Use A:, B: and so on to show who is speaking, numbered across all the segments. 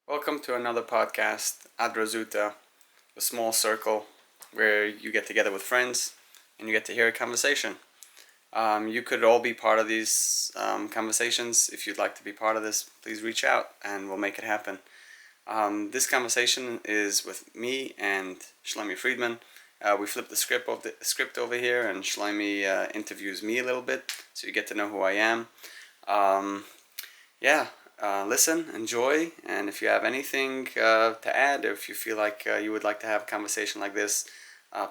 A: Welcome to another podcast, Adra Zuta, a small circle where you get together with friends and you get to hear a conversation. You could all be part of these conversations. If you'd like to be part of this, please reach out and we'll make it happen. This conversation is with me and Shloime Friedman. We flipped the script over here, and Shloime interviews me a little bit, so you get to know who I am. Listen, enjoy, and if you have anything to add, or if you feel like you would like to have a conversation like this,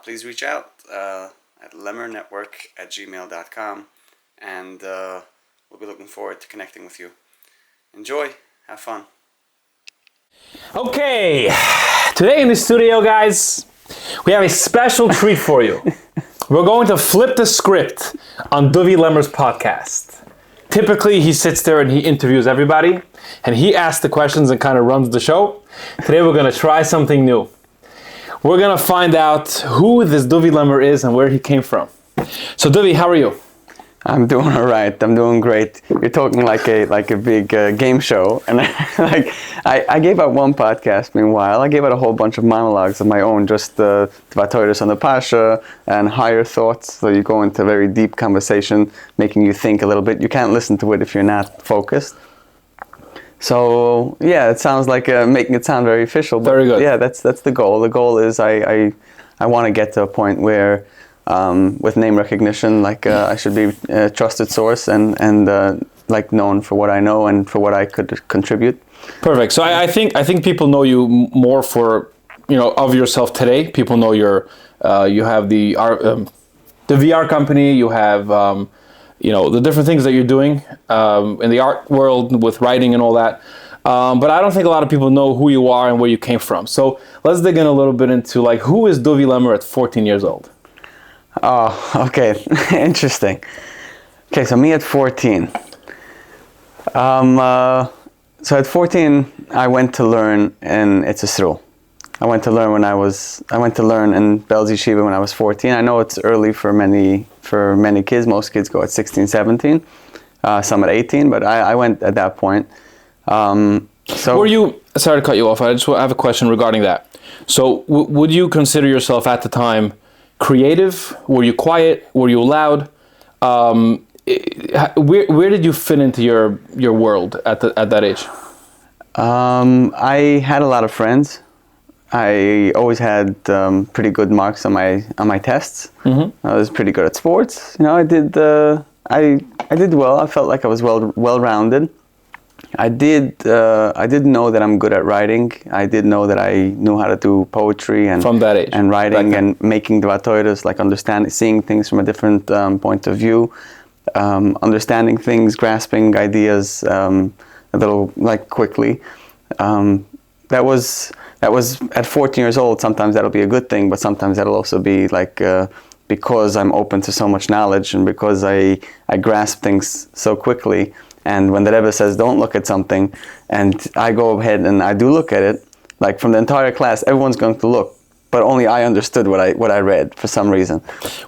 A: please reach out at lemmerhnetwork@gmail.com, and we'll be looking forward to connecting with you. Enjoy, have fun.
B: Okay, today in the studio, guys, we have a special treat for you. We're going to flip the script on Duvi Lemmer's podcast. Typically, he sits there and he interviews everybody, and he asks the questions and kind of runs the show. Today, we're going to try something new. We're going to find out who this Duvi Lemmer is and where he came from. So, Duvi, how are you?
A: I'm doing all right. I'm doing great. You're talking like a big game show, and I gave out one podcast. Meanwhile, I gave out a whole bunch of monologues of my own, just Tvatoides on the Pasha and higher thoughts. So you go into a very deep conversation, making you think a little bit. You can't listen to it if you're not focused. So yeah, it sounds like making it sound very official. But
B: very good.
A: Yeah, that's the goal. The goal is I want to get to a point where. With name recognition, I should be a trusted source and known for what I know and for what I could contribute.
B: Perfect. So I think people know you more for of yourself today. People know you have the VR company. You have the different things that you're doing in the art world with writing and all that. But I don't think a lot of people know who you are and where you came from. So let's dig in a little bit into who is Duvi Lemmer at 14 years old.
A: Oh, okay. Interesting. Okay, so me at 14. So at 14, I went to learn in Israel. I went to learn in Belz Yeshiva when I was 14. I know it's early for many kids. Most kids go at 16, 17. Some at 18, but I went at that point.
B: Were you? Sorry to cut you off. I have a question regarding that. So, would you consider yourself at the time creative? Were you quiet? Were you loud? Where did you fit into your world at that age?
A: I had a lot of friends. I always had pretty good marks on my tests. Mm-hmm. I was pretty good at sports. I did well. I felt like I was well-rounded. I did know that I'm good at writing. I did know that I knew how to do poetry and
B: from that age,
A: and writing and making Tvatoides, understanding, seeing things from a different point of view, understanding things, grasping ideas a little quickly. That was at 14 years old. Sometimes that'll be a good thing, but sometimes that'll also be because I'm open to so much knowledge and because I grasp things so quickly. And when the Rebbe says, don't look at something, and I go ahead and I do look at it, from the entire class, everyone's going to look, but only I understood what I read for some reason.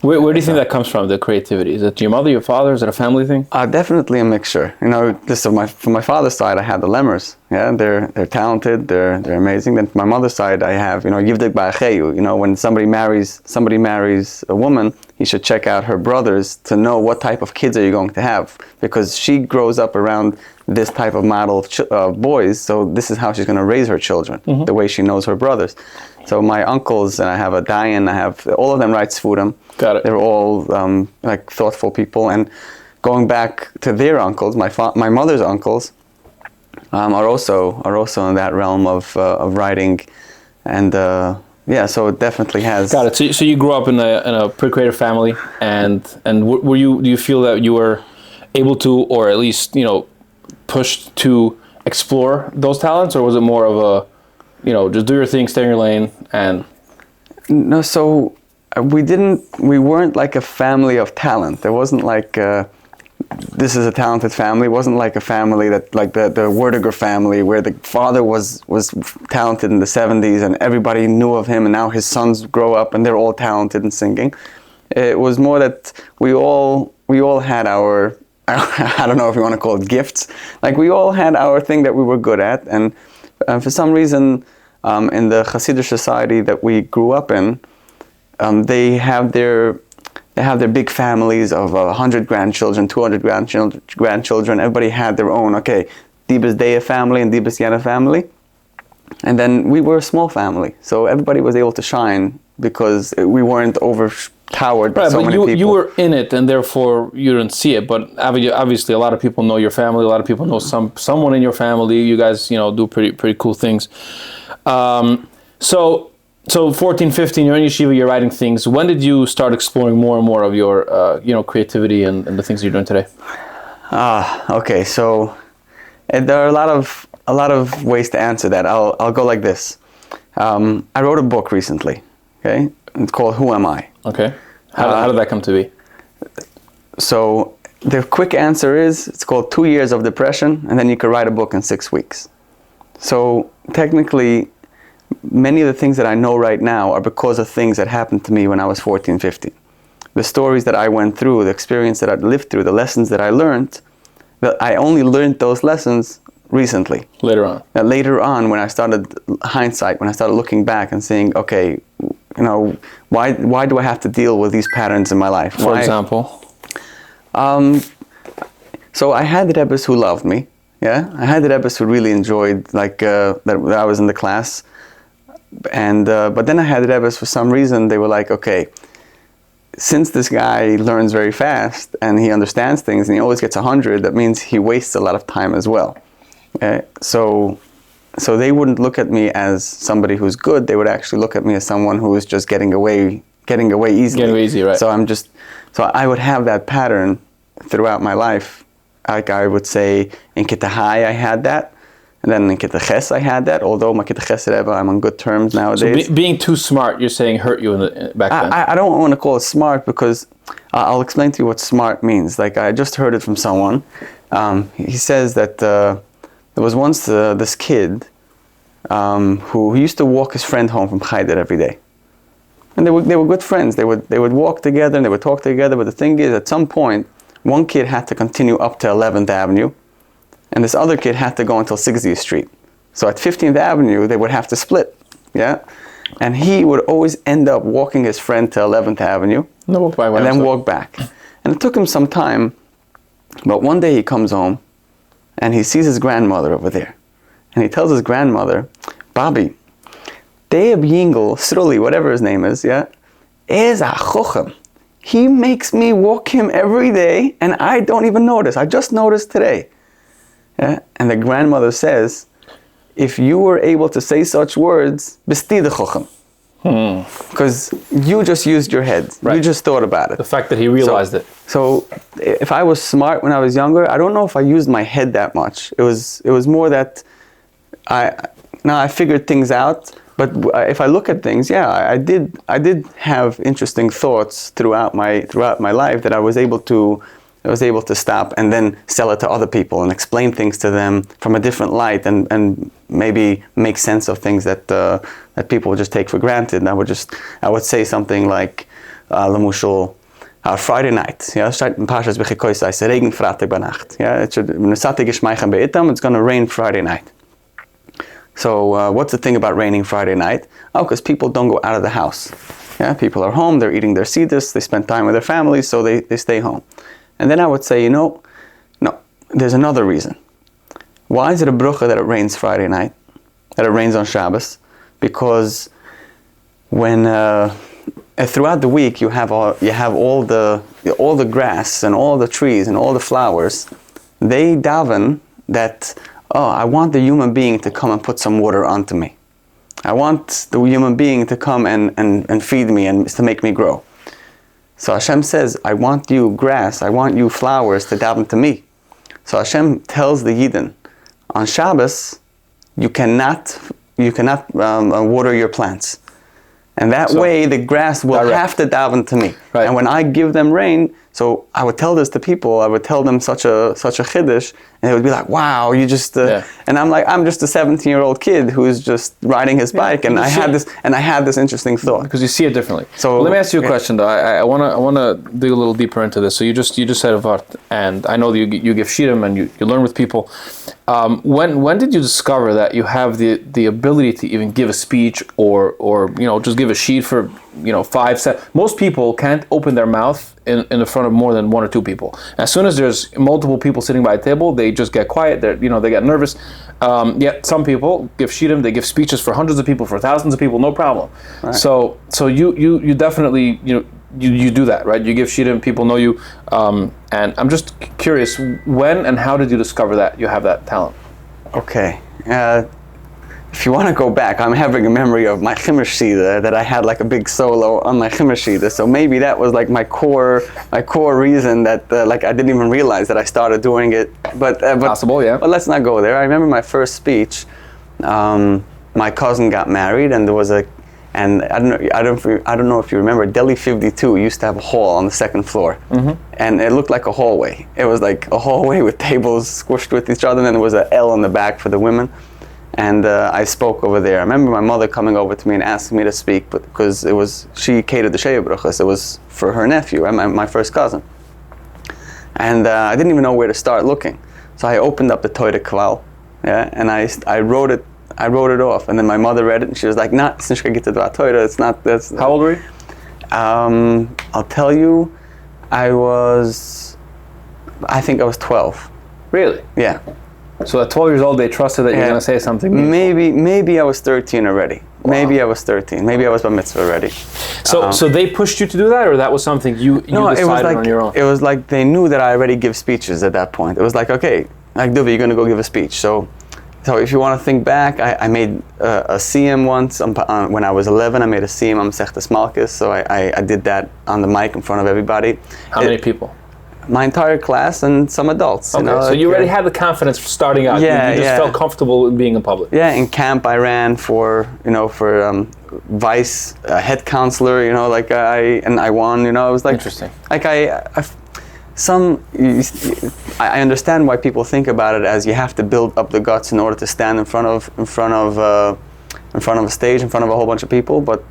B: Where do you think that comes from, the creativity? Is it your mother, your father? Is it a family thing?
A: Definitely a mixture. From my father's side, I have the Lemmers. Yeah, they're talented, they're amazing. Then from my mother's side, I have, Yivdik Ba'acheyu. When somebody marries a woman, you should check out her brothers to know what type of kids are you going to have, because she grows up around this type of model of boys, so this is how she's going to raise her children, mm-hmm. the way she knows her brothers. So my uncles, and I have a Dayan, all of them write Sfudim. Got it. They're all thoughtful people, and going back to their uncles, my mother's uncles are also in that realm of writing, and so it definitely has.
B: Got it. So you grew up in a pretty creative family, and do you feel that you were able to, or at least pushed to explore those talents, or was it more of a just do your thing, stay in your lane, and...
A: No, so we weren't like a family of talent. There wasn't this is a talented family. It wasn't like a family that, the Werdiger family, where the father was talented in the 70s and everybody knew of him, and now his sons grow up and they're all talented in singing. It was more that we all had our, I don't know if you want to call it gifts. We all had our thing that we were good at, and For some reason, in the Hasidic society that we grew up in, they have their big families of 100 grandchildren, 200 grandchildren. Everybody had their own, okay, Dibas Deya family and Dibas Yana family. And then we were a small family. So everybody was able to shine because we weren't overpowered by so many people.
B: You were in it and therefore you didn't see it. But obviously a lot of people know your family. A lot of people know someone in your family. You guys, do pretty cool things. So 14, 15, you're in yeshiva, you're writing things. When did you start exploring more and more of your, creativity and the things you're doing today?
A: Okay. So there are a lot of ways to answer that. I'll go like this. I wrote a book recently. Okay, it's called Who Am I?
B: Okay. How did that come to be?
A: So the quick answer is it's called 2 years of depression, and then you could write a book in 6 weeks. So technically, many of the things that I know right now are because of things that happened to me when I was 14, 15. The stories that I went through, the experience that I lived through, the lessons that I learned, that I only learned those lessons recently.
B: Later on.
A: Later on, when I started hindsight, when I started looking back and saying, okay, why do I have to deal with these patterns in my life?
B: For example?
A: So I had the Rebbes who loved me. Yeah, I had the Rebbes who really enjoyed that I was in the class. And but then I had the Rebbes, for some reason, they were like, okay, since this guy learns very fast and he understands things and he always gets 100, that means he wastes a lot of time as well. So they wouldn't look at me as somebody who's good. They would actually look at me as someone who is just getting away easily. Getting away easy, right? So I would have that pattern throughout my life. Like I would say, in Kitta Hai I had that, and then in Kitta Ches I had that. Although my Kitta Ches Rebbe, I'm on good terms nowadays.
B: So being too smart, you're saying, hurt you back then?
A: I don't want to call it smart because I'll explain to you what smart means. Like I just heard it from someone. He says that there was once this kid who used to walk his friend home from Cheder every day, and they were good friends. They would walk together and they would talk together. But the thing is, at some point, one kid had to continue up to 11th Avenue, and this other kid had to go until 60th Street. So at 15th Avenue, they would have to split. Yeah, and he would always end up walking his friend to 11th Avenue, and then walk back. And it took him some time, but one day he comes home, and he sees his grandmother over there. And he tells his grandmother, Bobby, Deib Yingel, Sruli, whatever his name is, yeah, is a chochem. He makes me walk him every day, and I don't even notice. I just noticed today. Yeah? And the grandmother says, if you were able to say such words, besti de chochem. Because you just used your head. Right. You just thought about it.
B: The fact that he realized it.
A: So if I was smart when I was younger, I don't know if I used my head that much. It was more that I figured things out. But if I look at things, yeah, I did have interesting thoughts throughout my life that I was able to stop and then sell it to other people and explain things to them from a different light and maybe make sense of things that people just take for granted. And I would say something like, Lemushal, Friday night, yeah, it's going to rain Friday night. So what's the thing about raining Friday night? Oh, because people don't go out of the house. Yeah, people are home, they're eating their siddur, they spend time with their families, so they stay home. And then I would say, no, there's another reason. Why is it a brucha that it rains Friday night, that it rains on Shabbos? Because when throughout the week you have all the grass and all the trees and all the flowers, they daven that, I want the human being to come and put some water onto me. I want the human being to come and feed me and to make me grow. So Hashem says, I want you grass, I want you flowers to daven to me. So Hashem tells the Yidden, on Shabbos, you cannot water your plants. And that way the grass will have to daven to me. Right. And when I give them rain, so I would tell this to people, I would tell them such a chiddush, and they would be like, wow, you just, and I'm like, I'm just a 17-year-old kid who is just riding his bike, and I had this interesting thought.
B: Because you see it differently. So let me ask you a question though. I wanna dig a little deeper into this. So you just said a vart, and I know that you give shirim and you learn with people. When did you discover that you have the ability to even give a speech or just give a sheet for 5 7? Most people can't open their mouth in the front of more than 1 or 2 people. As soon as there's multiple people sitting by a table, they just get quiet. They get nervous. Yet some people give shiurim, they give speeches for hundreds of people, for thousands of people, no problem. Right. So you definitely you do that, right? You give shiurim, people know you, and I'm just curious, when and how did you discover that you have that talent?
A: Okay, if you want to go back, I'm having a memory of my chimmer shida that I had like a big solo on my chimmer shida, so maybe that was like my core reason that like I didn't even realize that I started doing it. But
B: possible, yeah.
A: But let's not go there. I remember my first speech. My cousin got married, and there was and I don't know if you remember, Deli 52 used to have a hall on the second floor, and it looked like a hallway. It was like a hallway with tables squished with each other, and then there was an L on the back for the women. And I spoke over there. I remember my mother coming over to me and asking me to speak, but because she catered the Shea Bruchas. It was for her nephew, my first cousin. And I didn't even know where to start looking. So I opened up the Toida Kval, and I wrote it off. And then my mother read it, and she was like, "Nah, it's not going to get to the Toida. It's not." That's.
B: How old were you?
A: I'll tell you, I think I was 12.
B: Really?
A: Yeah.
B: So at 12 years old, they trusted that you're going to say something meaningful.
A: Maybe I was 13 already. Wow. Maybe I was 13. Maybe I was bar mitzvah already.
B: So they pushed you to do that, or that was something you decided on your own?
A: It was like they knew that I already give speeches at that point. It was like, okay, like Duvi, you're going to go give a speech. So if you want to think back, I made a CM once when I was 11. I made a CM on Sechtes Malchus. So I did that on the mic in front of everybody.
B: How many people?
A: My entire class and some adults.
B: Okay, so you already had the confidence starting out.
A: Yeah,
B: you just felt comfortable in being in public.
A: Yeah, in camp I ran for vice head counselor. I won. It was like
B: interesting.
A: Like I understand why people think about it as you have to build up the guts in order to stand in front of a stage, in front of a whole bunch of people. But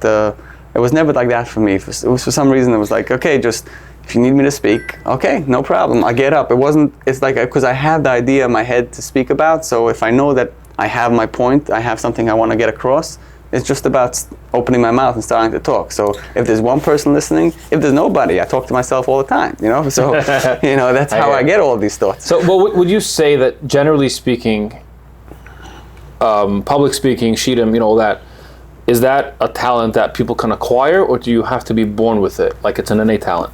A: it was never like that for me. It was for some reason it was like, okay, just. If you need me to speak, okay, no problem. I get up. It's like, because I have the idea in my head to speak about, so if I know that I have my point, I have something I want to get across, it's just about opening my mouth and starting to talk. So if there's one person listening, if there's nobody, I talk to myself all the time, So, that's how I get all these thoughts.
B: So, would you say that generally speaking, public speaking, shiurim, all that, is that a talent that people can acquire, or do you have to be born with it, like it's an innate talent?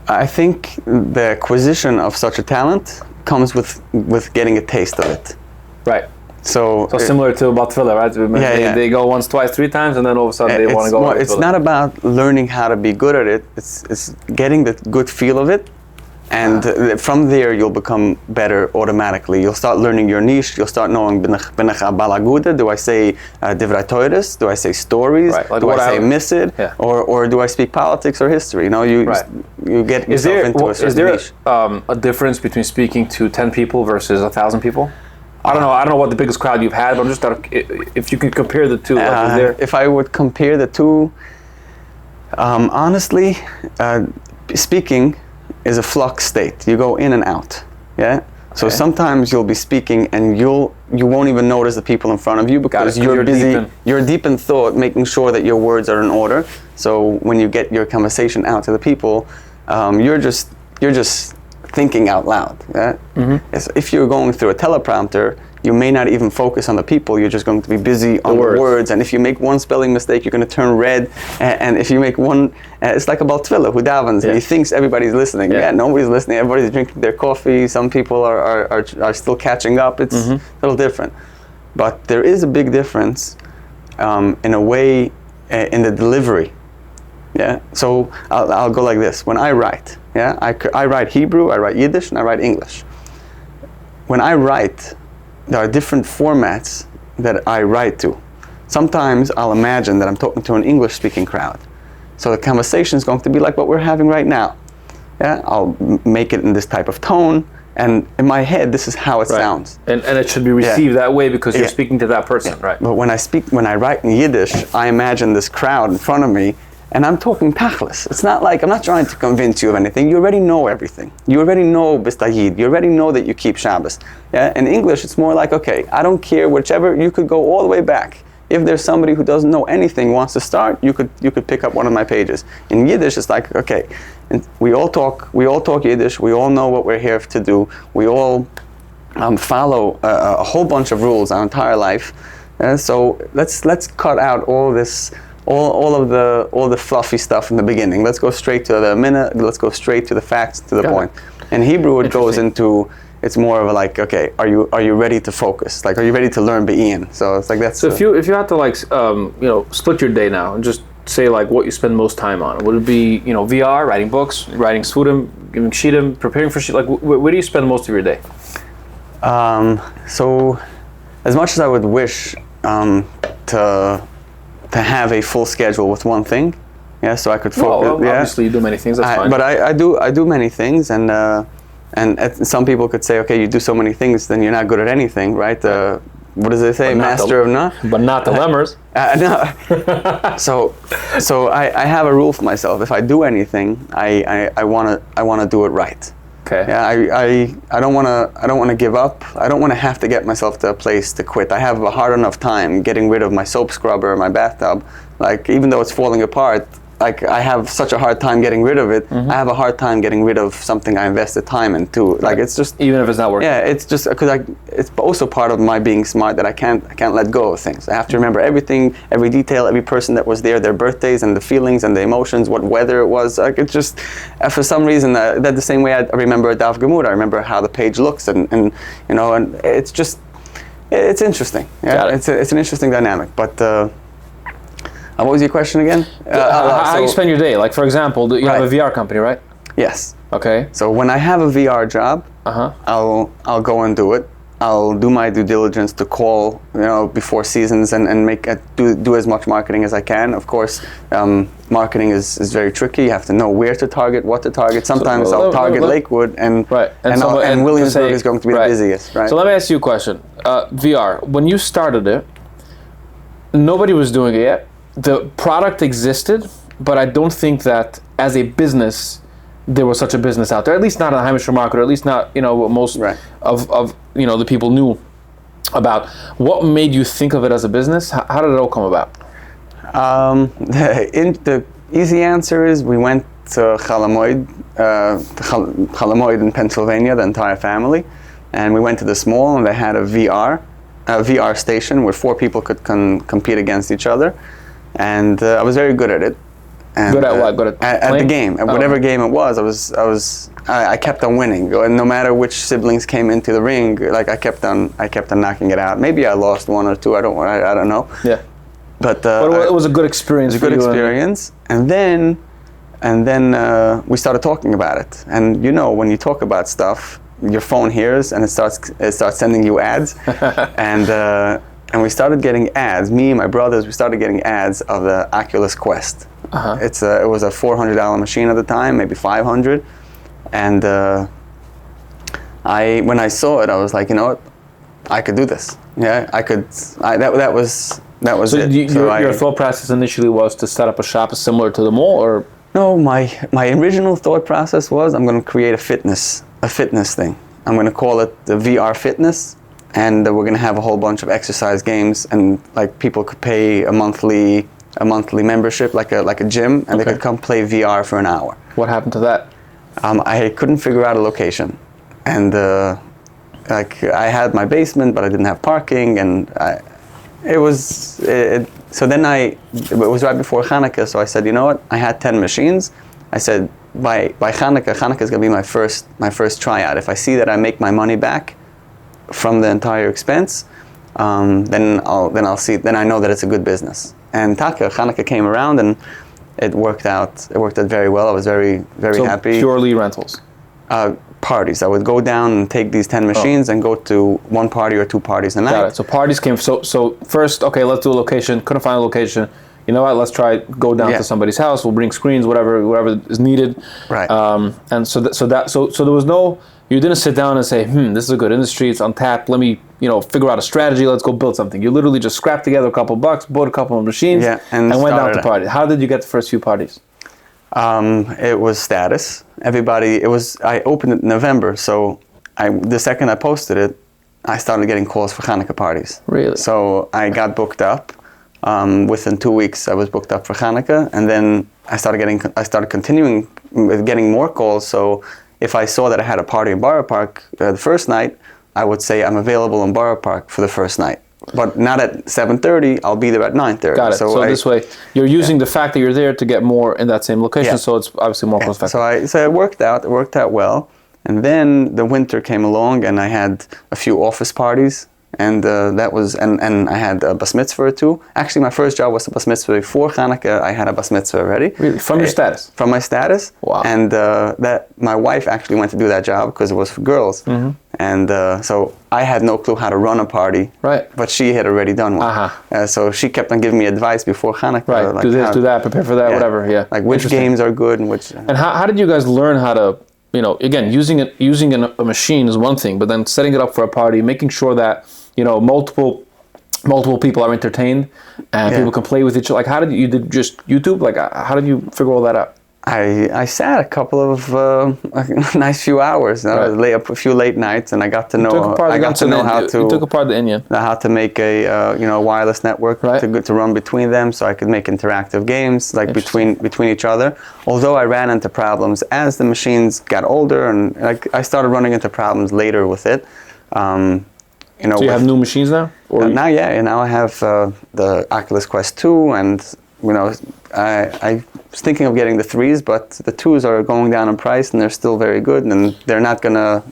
A: I think the acquisition of such a talent comes with getting a taste of it.
B: Right.
A: So
B: similar to about tefillah, right? They go once, twice, 3 times, and then all of a sudden they want to go.
A: It's not about learning how to be good at it. It's getting the good feel of it. And from there, you'll become better automatically. You'll start learning your niche. You'll start knowing, do I say divrei Toros? Do I say stories?
B: Right. Like
A: do I say misid?
B: Yeah.
A: Or do I speak politics or history? You get yourself into a certain niche.
B: Is there a difference between speaking to 10 people versus 1,000 people? I don't know what the biggest crowd you've had, but I'm just if you could compare the two.
A: If I would compare the two, honestly, speaking is a flux state. You go in and out. Yeah. So sometimes you'll be speaking and you won't even notice the people in front of you because you're busy. You're deep in thought, making sure that your words are in order. So when you get your conversation out to the people, you're just thinking out loud. Yeah? Mm-hmm. If you're going through a teleprompter, you may not even focus on the people. You're just going to be busy on the words. And if you make one spelling mistake, you're going to turn red. And if you make one, it's like about tefillah, who davens, and he thinks everybody's listening. Yeah, nobody's listening. Everybody's drinking their coffee. Some people are still catching up. It's a little different. But there is a big difference in a way in the delivery. Yeah. So I'll go like this. When I write, I write Hebrew, I write Yiddish, and I write English. When I write, there are different formats that I write to. Sometimes I'll imagine that I'm talking to an English-speaking crowd. So the conversation is going to be like what we're having right now. Yeah, I'll make it in this type of tone, and in my head, this is how it sounds.
B: And it should be received that way because you're speaking to that person, right?
A: But when I write in Yiddish, I imagine this crowd in front of me, And I'm talking tachlis. It's not like I'm not trying to convince you of anything. You already know everything. You already know bistayid. You already know that you keep Shabbos. Yeah. In English, it's more like, okay, I don't care, whichever. You could go all the way back. If there's somebody who doesn't know anything, wants to start, you could pick up one of my pages. In Yiddish, it's like, okay, and we all talk Yiddish. We all know what we're here to do. We all follow a whole bunch of rules our entire life. So let's cut out all this. All the fluffy stuff in the beginning. Let's go straight to the minute. Let's go straight to the facts, to the point. In Hebrew, it goes into. It's more of a like, okay, are you ready to focus? Like, are you ready to learn be'in? So it's like that's.
B: So if you had to like split your day now and just say like what you spend most time on, would it be VR, writing books, writing sfudim, giving shitim, preparing for shit? Like where do you spend most of your day?
A: So as much as I would wish to have a full schedule with one thing, so I could focus.
B: Well, obviously you do many things. That's fine.
A: But I do many things, and some people could say, okay, you do so many things, then you're not good at anything, right? What does it say? Master of none.
B: But not the Lemmers.
A: No. So I have a rule for myself. If I do anything, I wanna do it right.
B: Okay.
A: Yeah, I don't want to give up. I don't want to have to get myself to a place to quit. I have a hard enough time getting rid of my soap scrubber, my bathtub. Like, even though it's falling apart, like, I have such a hard time getting rid of it. I have a hard time getting rid of something I invested time into. Like, it's just,
B: even if it's not working.
A: Yeah, it's just because it's also part of my being smart that I can't let go of things. I have to remember everything, every detail, every person that was there, their birthdays and the feelings and the emotions, what weather it was. Like, it's just, for some reason, that the same way I remember a Daf Gemur. I remember how the page looks, and it's just, it's interesting. Yeah, it's an interesting dynamic, but. What was your question again?
B: How you spend your day? Like, for example, you have a VR company, right?
A: Yes.
B: Okay.
A: So when I have a VR job, I'll go and do it. I'll do my due diligence to call, before seasons and do as much marketing as I can. Of course, marketing is very tricky. You have to know where to target, what to target. Sometimes I'll target Lakewood, and Williamsburg is going to be the busiest. Right.
B: So let me ask you a question. VR. When you started it, nobody was doing it yet. The product existed, but I don't think that as a business there was such a business out there. At least not in the Hamish market, or at least not what most of the people knew about. What made you think of it as a business? How did it all come about?
A: The easy answer is we went to Chalamoid in Pennsylvania, the entire family, and we went to this mall, and they had a VR station where 4 people could compete against each other. And I was very good at it. And,
B: good at what? Good
A: at the game. At whatever game it was, I kept on winning. And no matter which siblings came into the ring, like I kept on knocking it out. Maybe I lost 1 or 2. I don't know.
B: Yeah.
A: But
B: it was a good experience.
A: It was a good experience. And then we started talking about it. And when you talk about stuff, your phone hears and it starts sending you ads. And we started getting ads. Me and my brothers, we started getting ads of the Oculus Quest. It was a $400 machine at the time, maybe $500. And when I saw it, I was like, you know what, I could do this. Yeah, I could. That was
B: so
A: it.
B: Your thought process initially was to set up a shop similar to the mall, or?
A: No, my original thought process was I'm going to create a fitness thing. I'm going to call it the VR Fitness. And we're going to have a whole bunch of exercise games, and like people could pay a monthly membership, like a gym, and they could come play VR for an hour.
B: What happened to that?
A: I couldn't figure out a location, and I had my basement, but I didn't have parking, and it was right before Hanukkah, so I said, you know what? I had 10 machines. I said by Hanukkah is going to be my first tryout. If I see that I make my money back from the entire expense, then I'll see. Then I know that it's a good business. And Hanukkah came around, and it worked out. It worked out very well. I was very happy.
B: Purely rentals.
A: Parties. I would go down and take these 10 machines and go to 1 party or 2 parties a night.
B: Got it. So parties came. So first, okay, let's do a location. Couldn't find a location. You know what? Let's try go down to somebody's house. We'll bring screens, whatever is needed.
A: Right.
B: And so there was no. You didn't sit down and say, this is a good industry. It's untapped. Let me figure out a strategy. Let's go build something. You literally just scrapped together a couple bucks, bought a couple of machines, and went out to party. How did you get the first few parties?
A: It was status. I opened it in November, so the second I posted it, I started getting calls for Hanukkah parties.
B: Really?
A: So I got booked up. Within 2 weeks, I was booked up for Hanukkah, and then I started continuing with getting more calls. So if I saw that I had a party in Borough Park the first night, I would say I'm available in Borough Park for the first night. But not at 7:30, I'll be there at 9:30.
B: Got it. So this way, you're using the fact that you're there to get more in that same location, so it's obviously more cost effective.
A: So it worked out. It worked out well. And then the winter came along, and I had a few office parties. And and I had a bas mitzvah too. Actually, my first job was a bas mitzvah before Hanukkah. I had a bas mitzvah already.
B: Really? From your status?
A: From my status.
B: Wow.
A: And my wife actually went to do that job because it was for girls. Mm-hmm. And so I had no clue how to run a party.
B: Right.
A: But she had already done one.
B: Uh-huh.
A: So she kept on giving me advice before Hanukkah.
B: Right. Like do this, do that, prepare for that, whatever. Yeah.
A: Like which games are good and which.
B: And how did you guys learn how to? Again, using a machine is one thing, but then setting it up for a party, making sure that multiple people are entertained and people can play with each other. Like, how did you did just YouTube? Like, how did you figure all that out?
A: I sat a couple of nice few hours. Lay up a few late nights, and I got to know.
B: You took apart the Indian.
A: How to make a wireless network to run between them, so I could make interactive games like between each other. Although I ran into problems as the machines got older, and I started running into problems later with it.
B: So you have new machines now?
A: Now I have the Oculus Quest 2, and I was thinking of getting the 3s, but the 2s are going down in price, and they're still very good, and they're not gonna.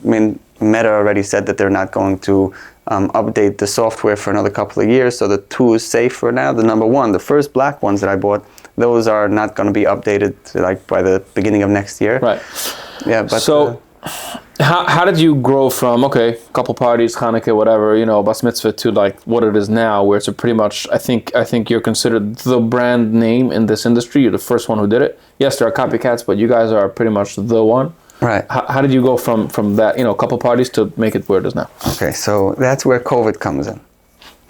A: Meta already said that they're not going to update the software for another couple of years, so the 2 is safe for now. The number 1, the first black ones that I bought, those are not going to be updated by the beginning of next year.
B: Right.
A: Yeah, but
B: so. How did you grow from a couple parties, Hanukkah, whatever, bas mitzvah, to what it is now, where it's pretty much I think you're considered the brand name in this industry. You're the first one who did it. Yes, there are copycats, but you guys are pretty much the one.
A: Right.
B: How did you go from that couple parties to make it where it is now?
A: Okay, so that's where COVID comes in.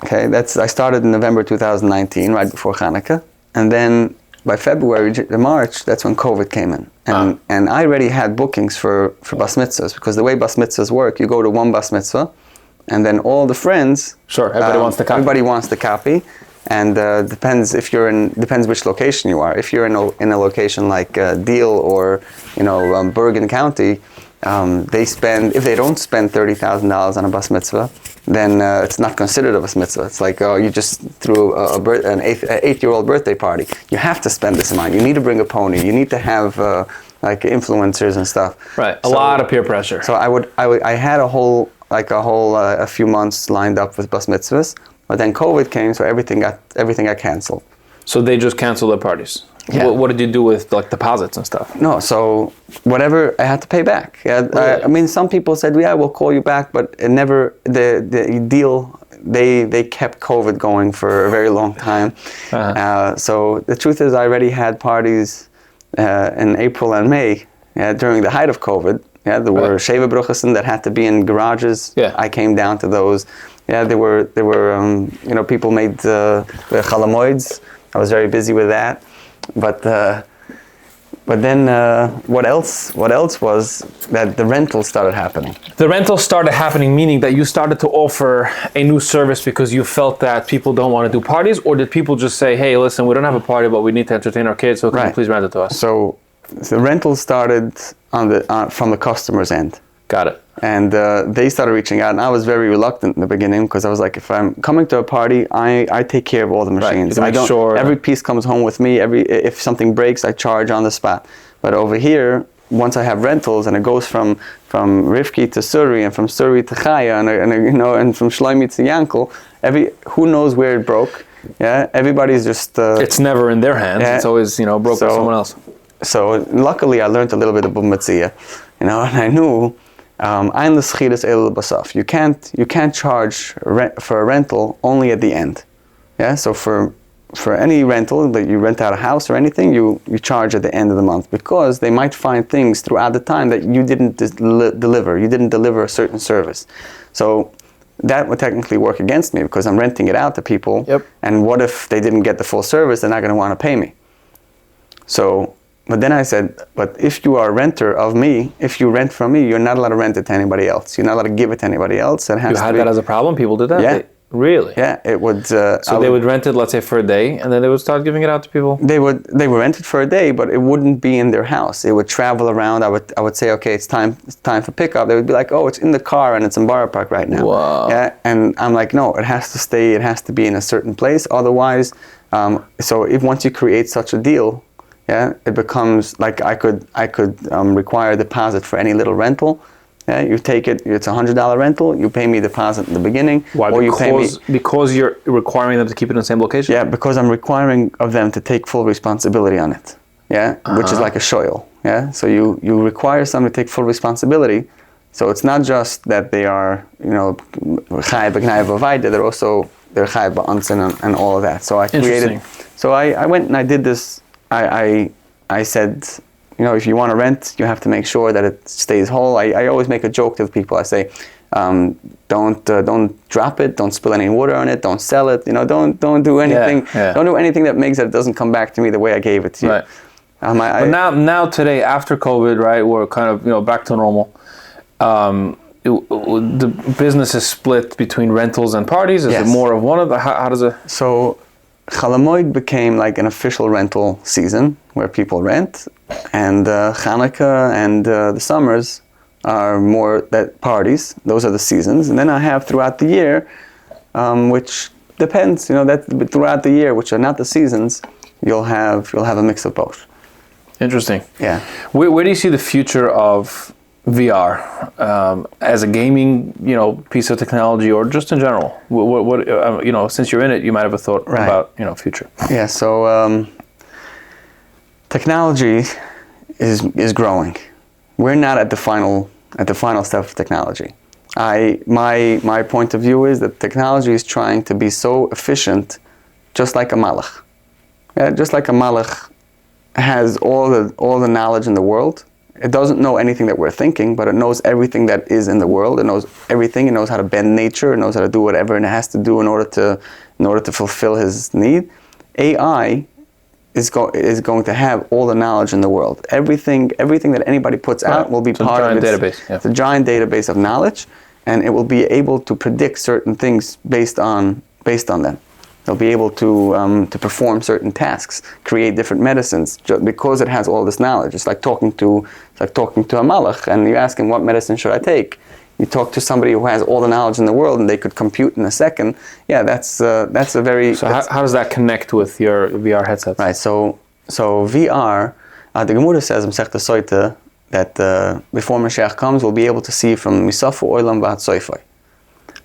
A: Okay, I started in November 2019, right before Hanukkah, and then by February, March, that's when COVID came in. And I already had bookings for bas mitzvahs, because the way bas mitzvahs work, you go to one bas mitzvah, and then all the friends...
B: Sure, everybody wants the copy.
A: Everybody wants the copy, and depends which location you are. If you're in a location like Deal or Bergen County, if they don't spend $30,000 on a bas mitzvah, then it's not considered a bas mitzvah. It's like, you just threw an 8-year-old birthday party. You have to spend this amount. You need to bring a pony. You need to have influencers and stuff.
B: Right. A lot of peer pressure.
A: So I had a few months lined up with bas mitzvahs, but then COVID came, so everything got canceled.
B: So they just canceled their parties. Yeah. What did you do with deposits and stuff?
A: No, so whatever I had to pay back. Yeah, really? Some people said, we'll call you back, but it never. The deal. They kept COVID going for a very long time. Uh-huh. So the truth is, I already had parties in April and May during the height of COVID. Yeah, there were Sheva Bruchasen that had to be in garages. Yeah. I came down to those. Yeah, there were people made the chalamoids. I was very busy with that. But then what else was that the rentals started happening.
B: The rentals started happening, meaning that you started to offer a new service because you felt that people don't want to do parties, or did people just say, hey, listen, we don't have a party, but we need to entertain our kids, so can you please rent it to us?
A: So the rentals started from the customer's end.
B: Got it.
A: And they started reaching out, and I was very reluctant in the beginning, because I was like, if I'm coming to a party, I take care of all the machines.
B: Right.
A: Every piece comes home with me. If something breaks, I charge on the spot. But over here, once I have rentals, and it goes from Rivki to Suri, and from Suri to Chaya, and from Shloime to Yankel, who knows where it broke? Yeah, everybody's just.
B: It's never in their hands. It's always broke by someone else.
A: So luckily, I learned a little bit of Bumatzia, and I knew. You can't charge for a rental only at the end. Yeah, so for any rental that you rent out a house or anything, you charge at the end of the month, because they might find things throughout the time that you didn't deliver. You didn't deliver a certain service. So that would technically work against me because I'm renting it out to people.
B: Yep.
A: And what if they didn't get the full service? They're not going to want to pay me. So, but then I said, but if you are a renter of me, if you rent from me, you're not allowed to rent it to anybody else. You're not allowed to give it to anybody else. It has
B: You had that as a problem? People did that?
A: Yeah.
B: Really?
A: Yeah, it would.
B: So they would rent it, let's say, for a day, and then they would start giving it out to people?
A: They would rent it for a day, but it wouldn't be in their house. It would travel around. I would say, okay, it's time for pickup. They would be like, oh, it's in the car and it's in Borough Park right now.
B: Wow.
A: Yeah, and I'm like, no, it has to stay. It has to be in a certain place. Otherwise, so if once you create such a deal, yeah, it becomes like I could require a deposit for any little rental. Yeah, you take it. It's $100 rental. You pay me deposit in the beginning.
B: Why?
A: Or
B: Because you're requiring them to keep it in the same location?
A: Yeah, because I'm requiring of them to take full responsibility on it. Yeah, which is like a shoyl. Yeah, so you require someone to take full responsibility. So it's not just that they are, chai b'gnai v'vayda. They're chai b'ansin and all of that. So I created. So I went and I did this. I said, if you want to rent, you have to make sure that it stays whole. I always make a joke to the people. I say, don't drop it, don't spill any water on it, don't sell it. Don't do anything.
B: Yeah.
A: Don't do anything that makes it doesn't come back to me the way I gave it to you.
B: Right. But now today, after COVID, right, we're kind of back to normal. The business is split between rentals and parties. Is it more of one of the? How does it?
A: So, Chalamoid became like an official rental season where people rent, and Hanukkah and the summers are more that parties. Those are the seasons, and then I have throughout the year, which depends. That throughout the year, which are not the seasons, you'll have a mix of both.
B: Interesting.
A: Yeah.
B: Where do you see the future of VR as a gaming, piece of technology, or just in general? What since you're in it, you might have a thought about, future.
A: Yeah. So technology is growing. We're not at the final step of technology. My point of view is that technology is trying to be so efficient, just like a malach. Yeah, just like a malach has all the knowledge in the world. It doesn't know anything that we're thinking, but it knows everything that is in the world. It knows everything. It knows how to bend nature. It knows how to do whatever it has to do in order to fulfill his need. AI is going to have all the knowledge in the world. Everything that anybody puts out will be part of its database. Yeah. It's a giant database of knowledge, and it will be able to predict certain things based on them. They'll be able to perform certain tasks, create different medicines, because it has all this knowledge. It's like talking to a malach, and you ask him, what medicine should I take? You talk to somebody who has all the knowledge in the world, and they could compute in a second. Yeah, that's a very.
B: So how does that connect with your VR headsets?
A: Right. So VR, the Gemara says in Masechta Soita that before Mashiach comes, we'll be able to see from Misafu Olam V'Hat Soifai.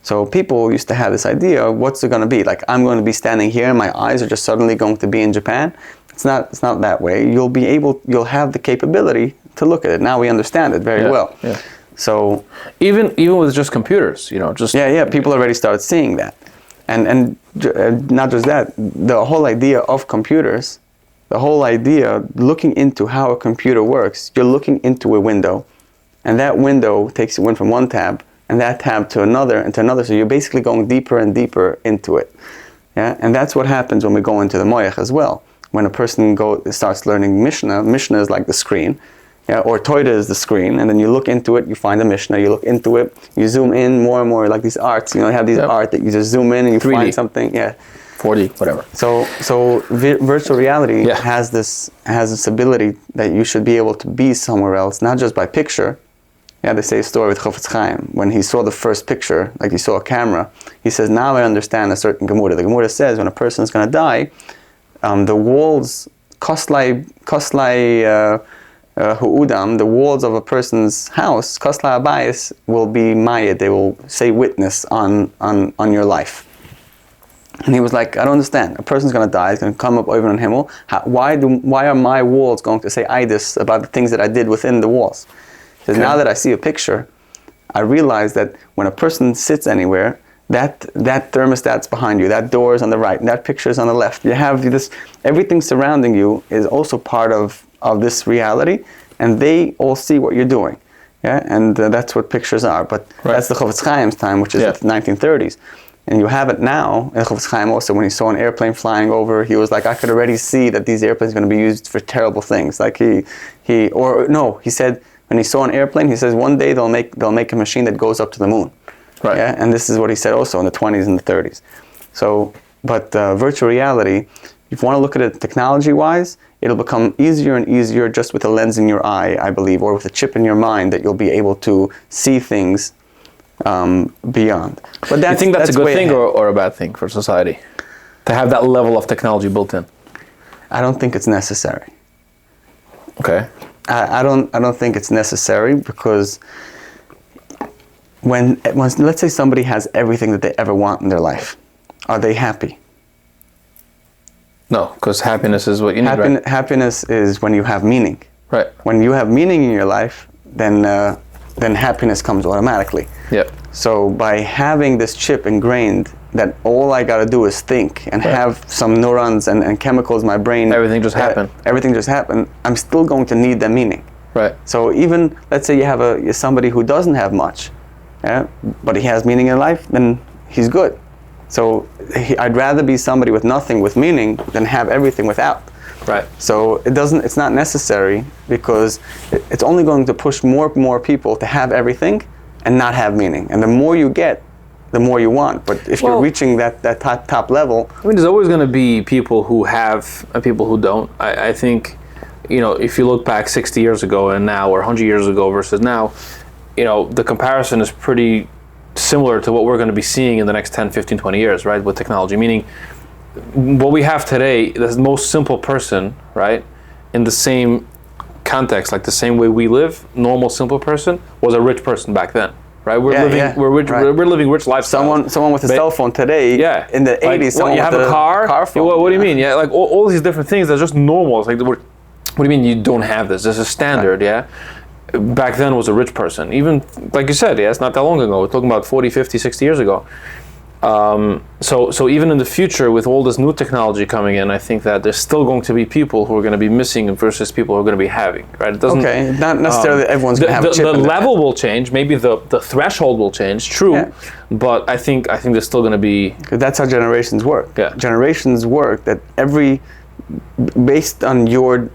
A: So people used to have this idea of what's it going to be? Like, I'm going to be standing here and my eyes are just suddenly going to be in Japan. It's not that way. You'll have the capability to look at it. Now we understand it very well. Yeah. So
B: even with just computers,
A: people already started seeing that. And not just that, the whole idea of computers, the whole idea looking into how a computer works, you're looking into a window, and that window takes you in from one tab, and that tab to another, and to another. So you're basically going deeper and deeper into it. Yeah, and that's what happens when we go into the moyach as well. When a person starts learning Mishnah is like the screen, or Toida is the screen, and then you look into it, you find the Mishnah, you look into it, you zoom in more and more, like these arts. You have these art that you just zoom in and you
B: 3D.
A: Find something. Yeah.
B: 4D, whatever.
A: So virtual reality has this ability that you should be able to be somewhere else, not just by picture. Yeah, they say a story with Chofetz Chaim. When he saw the first picture, like he saw a camera, he says, now I understand a certain Gemara. The Gemara says when a person is going to die, the walls, koslai hu'udam, the walls of a person's house, koslai abayis, will be mayed. They will say witness on your life. And he was like, I don't understand. A person's going to die. He's going to come up over on Himmel. Why are my walls going to say idis about the things that I did within the walls? Because now that I see a picture, I realize that when a person sits anywhere, that thermostat's behind you, that door is on the right, and that picture is on the left. You have this, everything surrounding you is also part of this reality, and they all see what you're doing. Yeah, and that's what pictures are. But that's the Chofetz Chaim's time, which is the 1930s. And you have it now. And Chofetz Chaim also, when he saw an airplane flying over, he was like, I could already see that these airplanes are going to be used for terrible things. Like he said, when he saw an airplane, he says one day they'll make a machine that goes up to the moon.
B: Right.
A: Yeah, and this is what he said also in the 20s and the 30s. So, but virtual reality, if you want to look at it technology-wise, it'll become easier and easier just with a lens in your eye, I believe, or with a chip in your mind that you'll be able to see things beyond. But
B: you think that's a good thing or a bad thing for society? To have that level of technology built in?
A: I don't think it's necessary.
B: Okay.
A: I don't think it's necessary because when let's say somebody has everything that they ever want in their life, are they happy?
B: No, because happiness is what you need, right?
A: Happiness is when you have meaning.
B: Right.
A: When you have meaning in your life, then happiness comes automatically.
B: Yep.
A: So by having this chip ingrained that all I gotta do is think and have some neurons and chemicals in my brain.
B: Everything just happened.
A: Everything just happened. I'm still going to need the meaning.
B: Right.
A: So even, let's say you have somebody who doesn't have much, but he has meaning in life, then he's good. So I'd rather be somebody with nothing with meaning than have everything without.
B: Right.
A: So it's not necessary because it's only going to push more people to have everything and not have meaning. And the more you get, the more you want. But if you're reaching that top level.
B: I mean, there's always going to be people who have and people who don't. I think, if you look back 60 years ago and now, or 100 years ago versus now, the comparison is pretty similar to what we're going to be seeing in the next 10, 15, 20 years, right, with technology. Meaning, what we have today, the most simple person, right, in the same context, like the same way we live, normal, simple person, was a rich person back then. Right, we're living rich lifestyles.
A: Someone with a cell phone today. Yeah. In the 80s, someone
B: you have a car phone. What do you mean? Yeah, like all these different things. That's just normal. It's like, what do you mean you don't have this? This is standard. Yeah. Back then was a rich person. Even like you said, it's not that long ago. We're talking about 40, 50, 60 years ago. So even in the future, with all this new technology coming in, I think that there's still going to be people who are going to be missing versus people who are going to be having. Right? It doesn't.
A: Okay, not necessarily everyone's going to have a chip.
B: The level will change. Maybe the threshold will change. True, but I think there's still going to be.
A: That's how generations work.
B: Yeah.
A: Generations work that based on your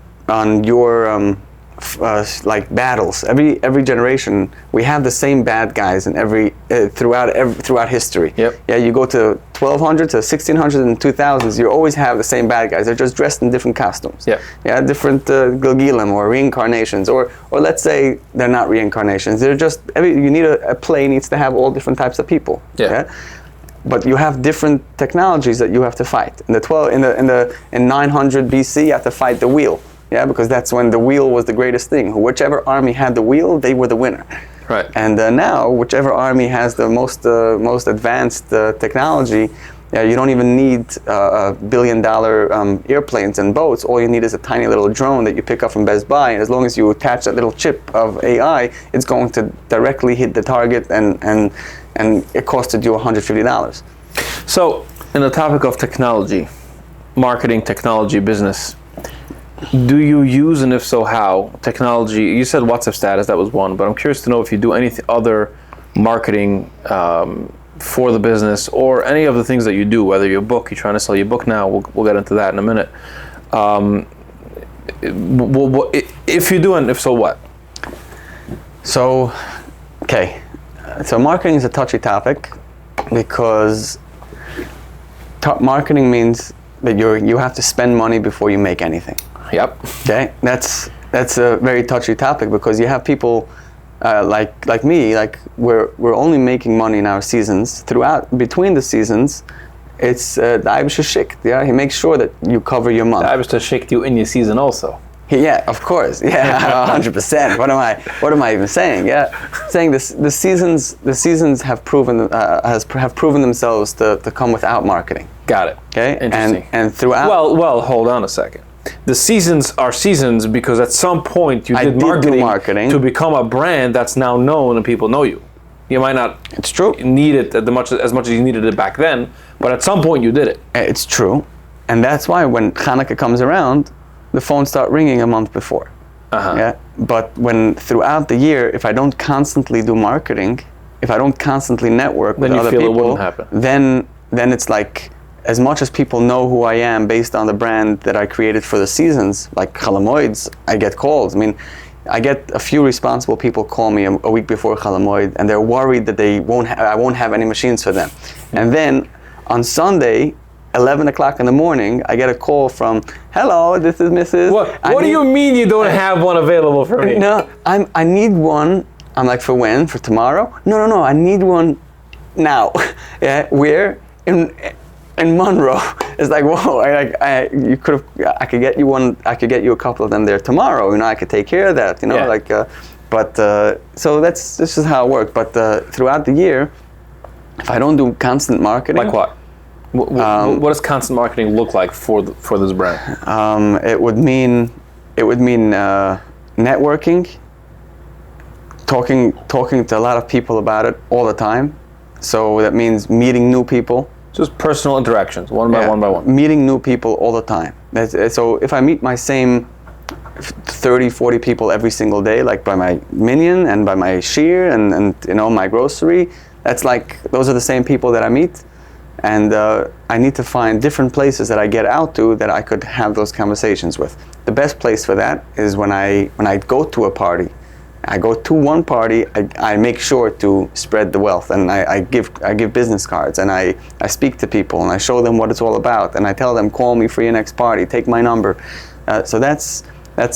A: like battles. Every generation, we have the same bad guys in throughout history.
B: Yep.
A: Yeah, you go to 1200 to 1600 and 2000s, you always have the same bad guys. They're just dressed in different costumes.
B: Yeah.
A: Yeah, different Gilgilim or reincarnations, or let's say they're not reincarnations. They're just you need a play needs to have all different types of people.
B: Yeah.
A: But you have different technologies that you have to fight. In 900 BC, you have to fight the wheel. Yeah, because that's when the wheel was the greatest thing. Whichever army had the wheel, they were the winner.
B: Right.
A: And now, whichever army has the most advanced technology, you don't even need billion-dollar airplanes and boats. All you need is a tiny little drone that you pick up from Best Buy, and as long as you attach that little chip of AI, it's going to directly hit the target, and it costed you $150.
B: So, in the topic of technology, marketing, technology, business. Do you use, and if so, how, technology? You said WhatsApp status, that was one, but I'm curious to know if you do any other marketing for the business or any of the things that you do, whether your book, you're trying to sell your book now, we'll get into that in a minute. If you do, and if so, what?
A: So, okay. So marketing is a touchy topic because marketing means that you have to spend money before you make anything.
B: Yep.
A: Okay, that's a very touchy topic because you have people like me, like we're only making money in our seasons. Between the seasons, it's the Eibusher Schicht. Yeah, he makes sure that you cover your month.
B: The Eibusher Schicht you in your season also.
A: Yeah, of course. Yeah, 100%. What am I even saying? Yeah, saying this. The seasons have proven themselves to come without marketing.
B: Got it.
A: Okay.
B: Interesting.
A: And throughout.
B: Well, hold on a second. The seasons are seasons because at some point you did marketing to become a brand that's now known and people know you. You might not.
A: It's true.
B: Need it as much as you needed it back then, but at some point you did it.
A: It's true, and that's why when Hanukkah comes around, the phones start ringing a month before. Yeah. But when throughout the year, if I don't constantly do marketing, if I don't constantly network with other people,
B: it wouldn't happen.
A: then it's like, as much as people know who I am based on the brand that I created for the seasons, like Chalamoids, I get calls. I mean, I get a few responsible people call me a week before Chalamoid, and they're worried that I won't have any machines for them. And then on Sunday, 11 o'clock in the morning, I get a call from, hello, this is Mrs.
B: What do you mean you don't have one available for me?
A: No, I need one. I'm like, for when? For tomorrow? No, I need one now. Yeah, where? In Monroe. It's like, whoa, I could get you one, I could get you a couple of them there tomorrow, you know, I could take care of that, you know, so this is how it works. But throughout the year, if I don't do constant marketing.
B: Like what? What does constant marketing look like for this brand?
A: It would mean networking, talking to a lot of people about it all the time. So that means meeting new people.
B: Just personal interactions, one by one.
A: Meeting new people all the time. So if I meet my same 30, 40 people every single day, like by my minion and by my shear and you know, my grocery, that's like, those are the same people that I meet. And I need to find different places that I get out to that I could have those conversations with. The best place for that is when I go to a party. I go to one party, I make sure to spread the wealth, and I give business cards, and I speak to people, and I show them what it's all about, and I tell them, call me for your next party, take my number. So that's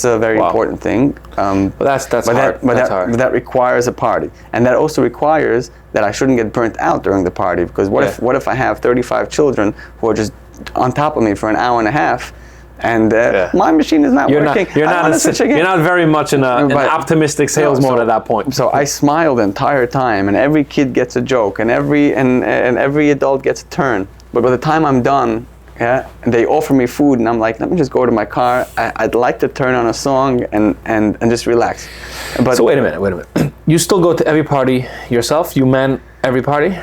A: a very important thing.
B: But that's hard.
A: But that requires a party, and that also requires that I shouldn't get burnt out during the party, because what if I have 35 children who are just on top of me for an hour and a half, and my machine is not working.
B: You're not very much in an optimistic sales mode at that point.
A: So I smile the entire time, and every kid gets a joke, and every adult gets a turn. But by the time I'm done, and they offer me food, and I'm like, let me just go to my car. I'd like to turn on a song and just relax. But
B: so wait a minute. You still go to every party yourself? You man every party?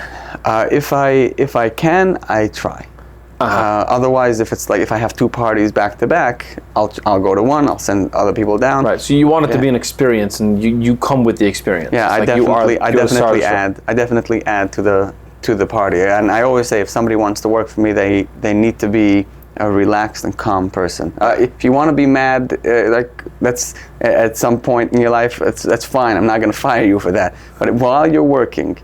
A: If I can, I try. Otherwise, if I have two parties back to back, I'll go to one. I'll send other people down.
B: Right. So you want it to be an experience, and you come with the experience.
A: Yeah, I definitely add to the party. And I always say, if somebody wants to work for me, they need to be a relaxed and calm person. If you want to be mad, that's at some point in your life, that's fine. I'm not going to fire you for that. But while you're working,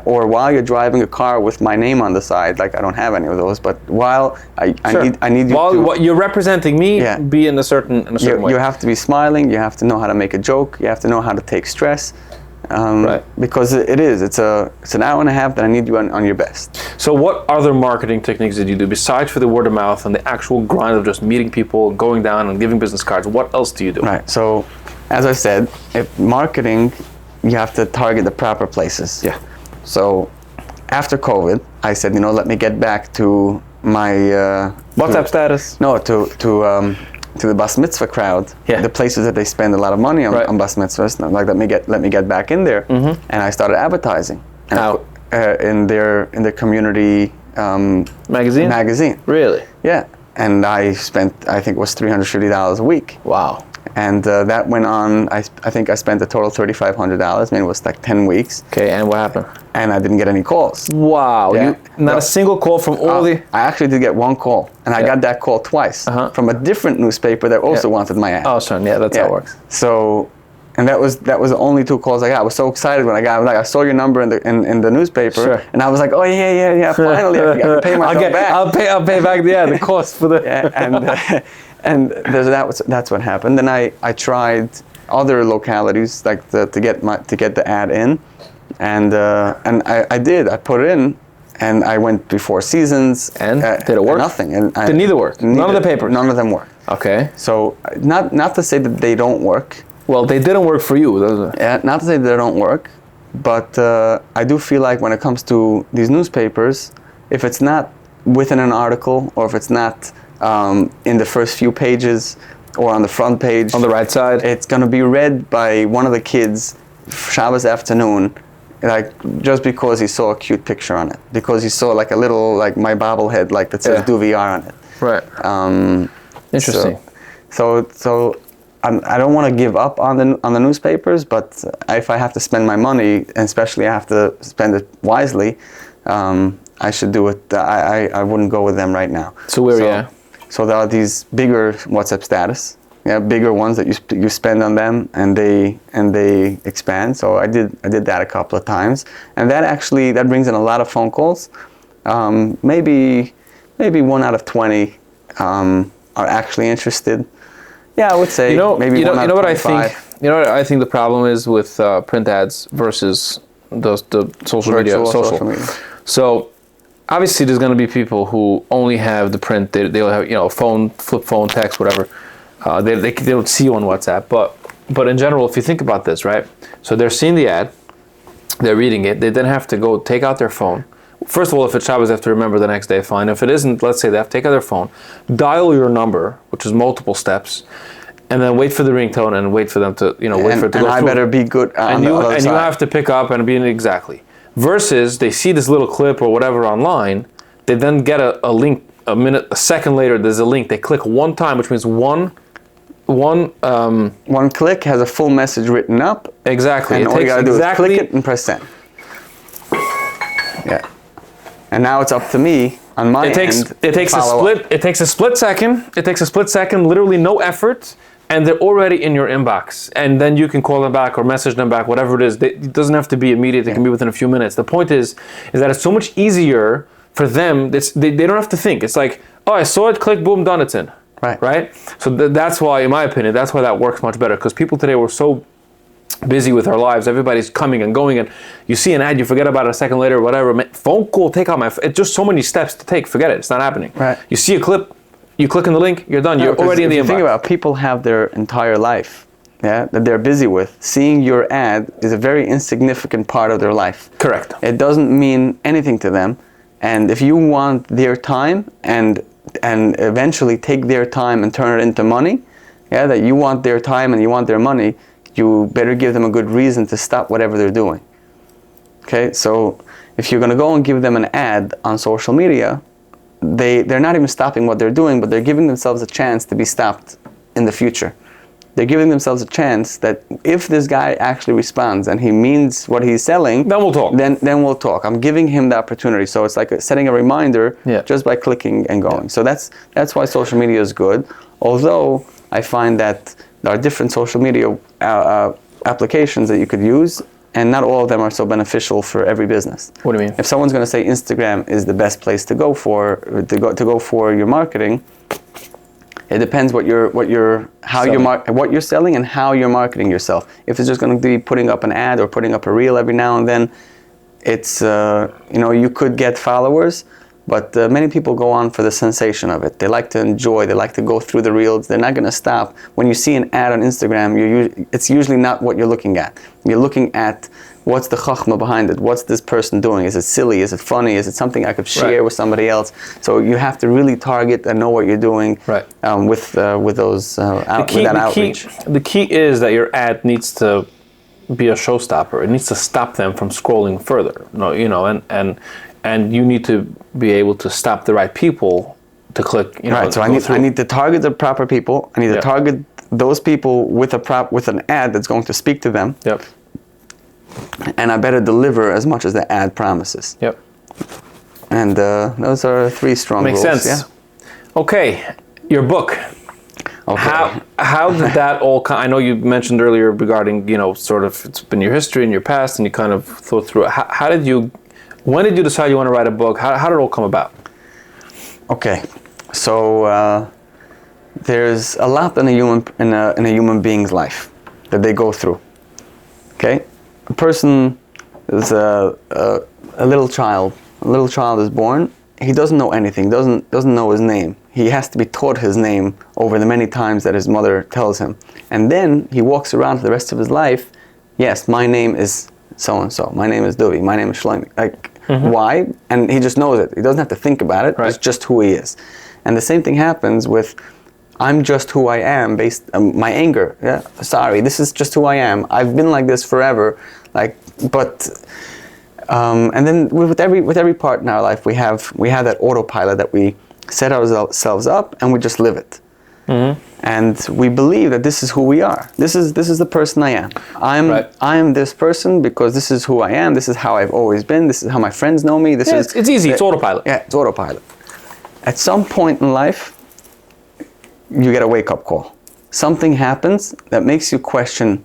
A: or while you're driving a car with my name on the side, like I don't have any of those, but while I need you
B: while you're representing me, be in a certain way.
A: You have to be smiling. You have to know how to make a joke. You have to know how to take stress. Because it's an hour and a half that I need you on your best.
B: So what other marketing techniques did you do besides for the word of mouth and the actual grind of just meeting people, going down and giving business cards? What else do you do?
A: Right. So as I said, if marketing, you have to target the proper places.
B: Yeah.
A: So after COVID, I said, let me get back to my
B: WhatsApp status.
A: No, to the bas mitzvah crowd, the places that they spend a lot of money on bas mitzvahs. Like, let me get back in there, and I started advertising.
B: How?
A: In their community magazine.
B: Really?
A: Yeah, and I spent, I think it was $350 a week.
B: Wow.
A: And that went on. I think I spent a total $3,500. I mean, it was like 10 weeks.
B: Okay, and what happened?
A: And I didn't get any calls.
B: Wow.
A: Yeah.
B: Not a single call from all the...
A: I actually did get one call, and I got that call twice from a different newspaper that also wanted my ad.
B: Oh, sure. Yeah, that's how it works.
A: So, and that was the only two calls I got. I was so excited when I got it. Like, I saw your number in the newspaper, and I was like, oh yeah, finally I can pay myself back.
B: I'll pay back the cost for the...
A: And that's what happened. Then I tried other localities, like to get the ad in, and I did. I put it in, and I went before seasons.
B: And did it work?
A: Nothing.
B: Did neither work? None of the papers?
A: None of them worked.
B: Okay.
A: So not to say that they don't work.
B: Well, they didn't work for you, does it?
A: Yeah, not to say that they don't work, but I do feel like when it comes to these newspapers, if it's not within an article, or if it's not in the first few pages or on the front page,
B: on the right side,
A: it's going to be read by one of the kids Shabbos afternoon, like just because he saw a cute picture on it, because he saw like a little, like my bobblehead, like that says DuVR on it.
B: Right. Interesting.
A: So I don't want to give up on the newspapers, but if I have to spend my money, and especially I have to spend it wisely, I should do it. I wouldn't go with them right now.
B: So where are you at?
A: So there are these bigger WhatsApp status, bigger ones that you spend on them, and they expand. So I did that a couple of times, and that brings in a lot of phone calls. Maybe 1 out of 20 are actually interested. Yeah, I would say maybe 1 out of 25.
B: You know what I think the problem is with print ads versus the social media. So obviously there's going to be people who only have the print. They'll have phone, flip phone, text, whatever. They don't see you on WhatsApp. But in general, if you think about this, right? So they're seeing the ad, they're reading it. They then have to go take out their phone. First of all, if it's Shabbos, they have to remember the next day, fine. If it isn't, let's say they have to take out their phone, dial your number, which is multiple steps, and then wait for the ringtone and wait for them to, wait for it to go through.
A: And I better be good on the other side.
B: You have to pick up and be in exactly. Versus they see this little clip or whatever online, they then get a link a second later, there's a link. They click one time, which means one
A: click has a full message written up.
B: Exactly.
A: And all you gotta do is click it and press send. Yeah. And now it's up to me on my end.
B: It takes a split second. It takes a split second, literally no effort, and they're already in your inbox. And then you can call them back or message them back, whatever it is. It doesn't have to be immediate. It can be within a few minutes. The point is that it's so much easier for them. They don't have to think. It's like, oh, I saw it, click, boom, done, it's in. Right? So that's why, in my opinion, that's why that works much better. Because people today were so busy with our lives. Everybody's coming and going, and you see an ad, you forget about it a second later, whatever. Phone call, take out it's just so many steps to take. Forget it. It's not happening.
A: Right.
B: You see a clip, you click on the link, you're done. You're already in the inbox.
A: Think about it, people have their entire life, that they're busy with. Seeing your ad is a very insignificant part of their life.
B: Correct.
A: It doesn't mean anything to them, and if you want their time and eventually take their time and turn it into money, that you want their time and you want their money, you better give them a good reason to stop whatever they're doing. Okay, so if you're going to go and give them an ad on social media, they're not even stopping what they're doing, but they're giving themselves a chance to be stopped in the future. They're giving themselves a chance that if this guy actually responds and he means what he's selling,
B: then we'll talk.
A: Then we'll talk. I'm giving him the opportunity. So it's like setting a reminder just by clicking and going. So that's why social media is good. Although I find that there are different social media applications that you could use, and not all of them are so beneficial for every business.
B: What do you mean?
A: If someone's going to say Instagram is the best place to go for your marketing, it depends what you're selling and how you're marketing yourself. If it's just going to be putting up an ad or putting up a reel every now and then, it's you could get followers. But many people go on for the sensation of it. They like to enjoy. They like to go through the reels. They're not going to stop. When you see an ad on Instagram, it's usually not what you're looking at. You're looking at what's the chachma behind it. What's this person doing? Is it silly? Is it funny? Is it something I could share with somebody else? So you have to really target and know what you're doing with that outreach.
B: The key is that your ad needs to be a showstopper. It needs to stop them from scrolling further. And you need to be able to stop the right people to click.
A: So I need to target the proper people. I need to target those people with an ad that's going to speak to them.
B: Yep.
A: And I better deliver as much as the ad promises.
B: Yep.
A: And those are 3 strong rules.
B: Makes sense. Yeah. Okay, your book.
A: Okay.
B: How did that all come? I know you mentioned earlier regarding sort of it's been your history and your past, and you kind of thought through it. When did you decide you want to write a book? How did it all come about?
A: Okay, so there's a lot in a human being's life that they go through. Okay, a person is a little child. A little child is born. He doesn't know anything. Doesn't know his name. He has to be taught his name over the many times that his mother tells him, and then he walks around for the rest of his life. Yes, my name is so and so. My name is Duvi. My name is Shloime. Why? And he just knows it. He doesn't have to think about it. Right. It's just who he is. And the same thing happens with, I'm just who I am based on my anger. Yeah, sorry, this is just who I am. I've been like this forever. And then with every part in our life, we have that autopilot that we set ourselves up and we just live it. And we believe that this is who we are. This is the person I am. I am this person because this is who I am. This is how I've always been. This is how my friends know me.
B: It's easy. It's autopilot.
A: Yeah, it's autopilot. At some point in life, you get a wake-up call. Something happens that makes you question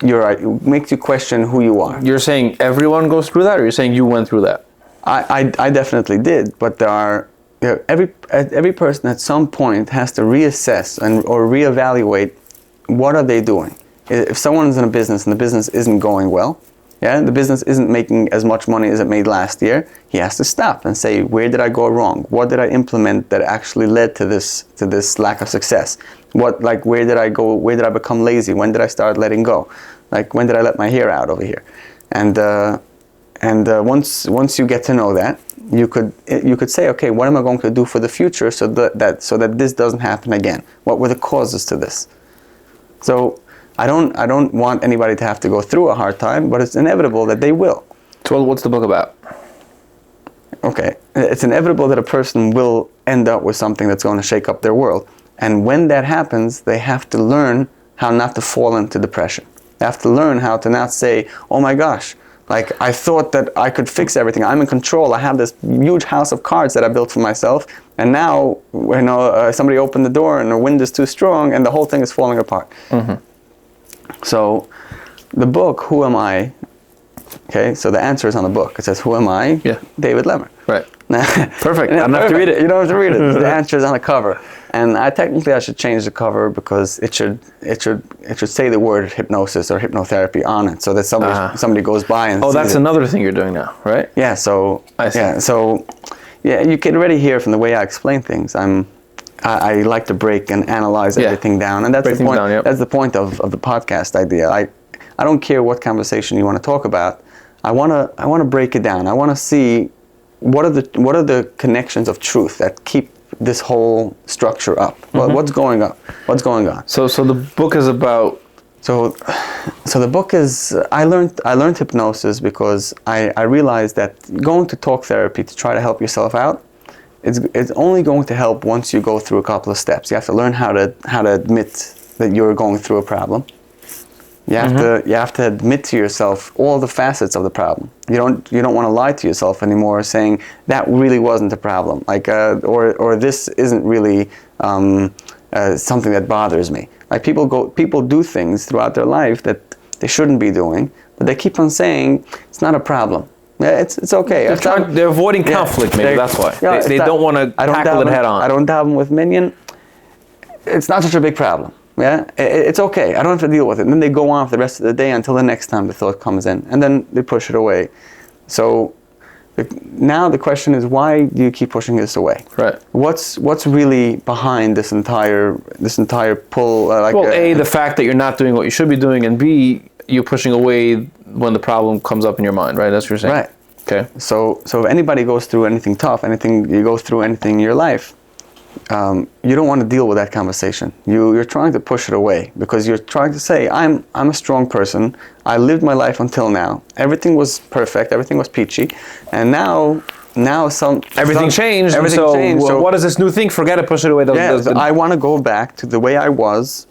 A: who you are.
B: You're saying everyone goes through that, or you're saying you went through that?
A: I definitely did, but there are every person at some point has to reassess or reevaluate what are they doing. If someone's in a business and the business isn't going well, the business isn't making as much money as it made last year, he has to stop and say, where did I go wrong? What did I implement that actually led to this lack of success? Where did I go? Where did I become lazy? When did I start letting go? When did I let my hair out over here? And once you get to know that, you could say, okay, what am I going to do for the future so that this doesn't happen again? What were the causes to this? So I don't want anybody to have to go through a hard time, but it's inevitable that they will.
B: So what's the book about?
A: Okay, it's inevitable that a person will end up with something that's going to shake up their world. And when that happens, they have to learn how not to fall into depression. They have to learn how to not say, oh my gosh, I thought that I could fix everything. I'm in control. I have this huge house of cards that I built for myself. And now, somebody opened the door and the wind is too strong and the whole thing is falling apart. Mm-hmm. So the book, Who Am I? Okay, so the answer is on the book. It says, Who am I?
B: Yeah.
A: David Lemmer.
B: Right. Perfect. I don't have to read it.
A: You don't have to read it. The answer is on the cover. And I should change the cover because it should say the word hypnosis or hypnotherapy on it, so that somebody goes by and sees
B: that's
A: it.
B: Another thing you're doing now, right?
A: Yeah. So
B: I see.
A: You can already hear from the way I explain things. I like to break and analyze everything down, and that's the point. That's the point of the podcast idea. I don't care what conversation you want to talk about. I want to break it down. I want to see what are the connections of truth that keep this whole structure up. Mm-hmm. What's going on? So
B: the book is about.
A: So the book is. I learned hypnosis because I realized that going to talk therapy to try to help yourself out, it's only going to help once you go through a couple of steps. You have to learn how to admit that you're going through a problem. You have to admit to yourself all the facets of the problem. You don't want to lie to yourself anymore, saying that really wasn't a problem, or this isn't really something that bothers me. People do things throughout their life that they shouldn't be doing, but they keep on saying it's not a problem. Yeah, it's okay.
B: They're avoiding conflict, maybe that's why. They don't want to tackle it head on.
A: I don't daven with minyan. It's not such a big problem. Yeah, it's okay. I don't have to deal with it. And then they go on for the rest of the day until the next time the thought comes in, and then they push it away. So now the question is, why do you keep pushing this away?
B: Right.
A: What's really behind this entire pull?
B: The fact that you're not doing what you should be doing, and B, you're pushing away when the problem comes up in your mind. Right. That's what you're saying.
A: Right.
B: Okay.
A: So if anybody goes through anything tough, anything in your life, you don't want to deal with that conversation. You're trying to push it away because you're trying to say, I'm a strong person. I lived my life until now. Everything was perfect. Everything was peachy, and now
B: everything changed. So what is this new thing? Forget it. Push it away.
A: I want to go back to the way I was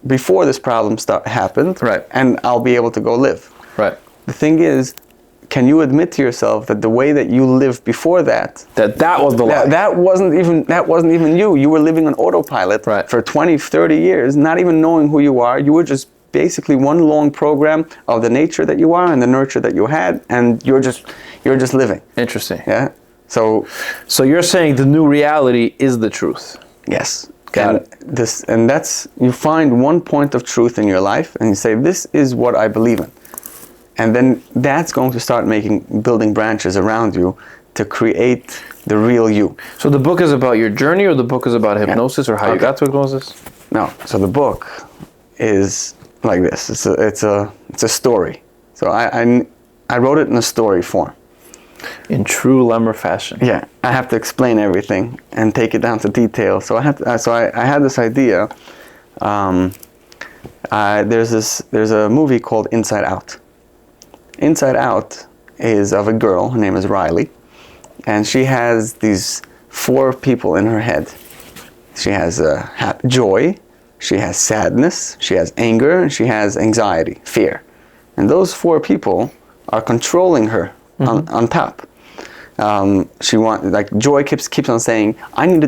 A: before this problem happened.
B: Right.
A: And I'll be able to go live.
B: Right.
A: The thing is, can you admit to yourself that the way that you lived before that
B: was the lie?
A: That wasn't even you. You were living on autopilot for 20, 30 years, not even knowing who you are. You were just basically one long program of the nature that you are and the nurture that you had, and you're just living.
B: Interesting.
A: Yeah. So
B: you're saying the new reality is the truth.
A: Yes.
B: Got it.
A: And that's, you find one point of truth in your life and you say, this is what I believe in. And then that's going to start building branches around you to create the real you.
B: So the book is about your journey, or the book is about hypnosis, or how you got to hypnosis?
A: No. So the book is like this. It's a story. So I wrote it in a story form.
B: In true Lemmer fashion.
A: Yeah. I have to explain everything and take it down to detail. So I had this idea. There's a movie called Inside Out. Inside Out is of a girl, her name is Riley, and she has these 4 people in her head. she has joy, she has sadness, she has anger, and she has anxiety, fear. And those 4 people are controlling her on top. Joy keeps on saying, I need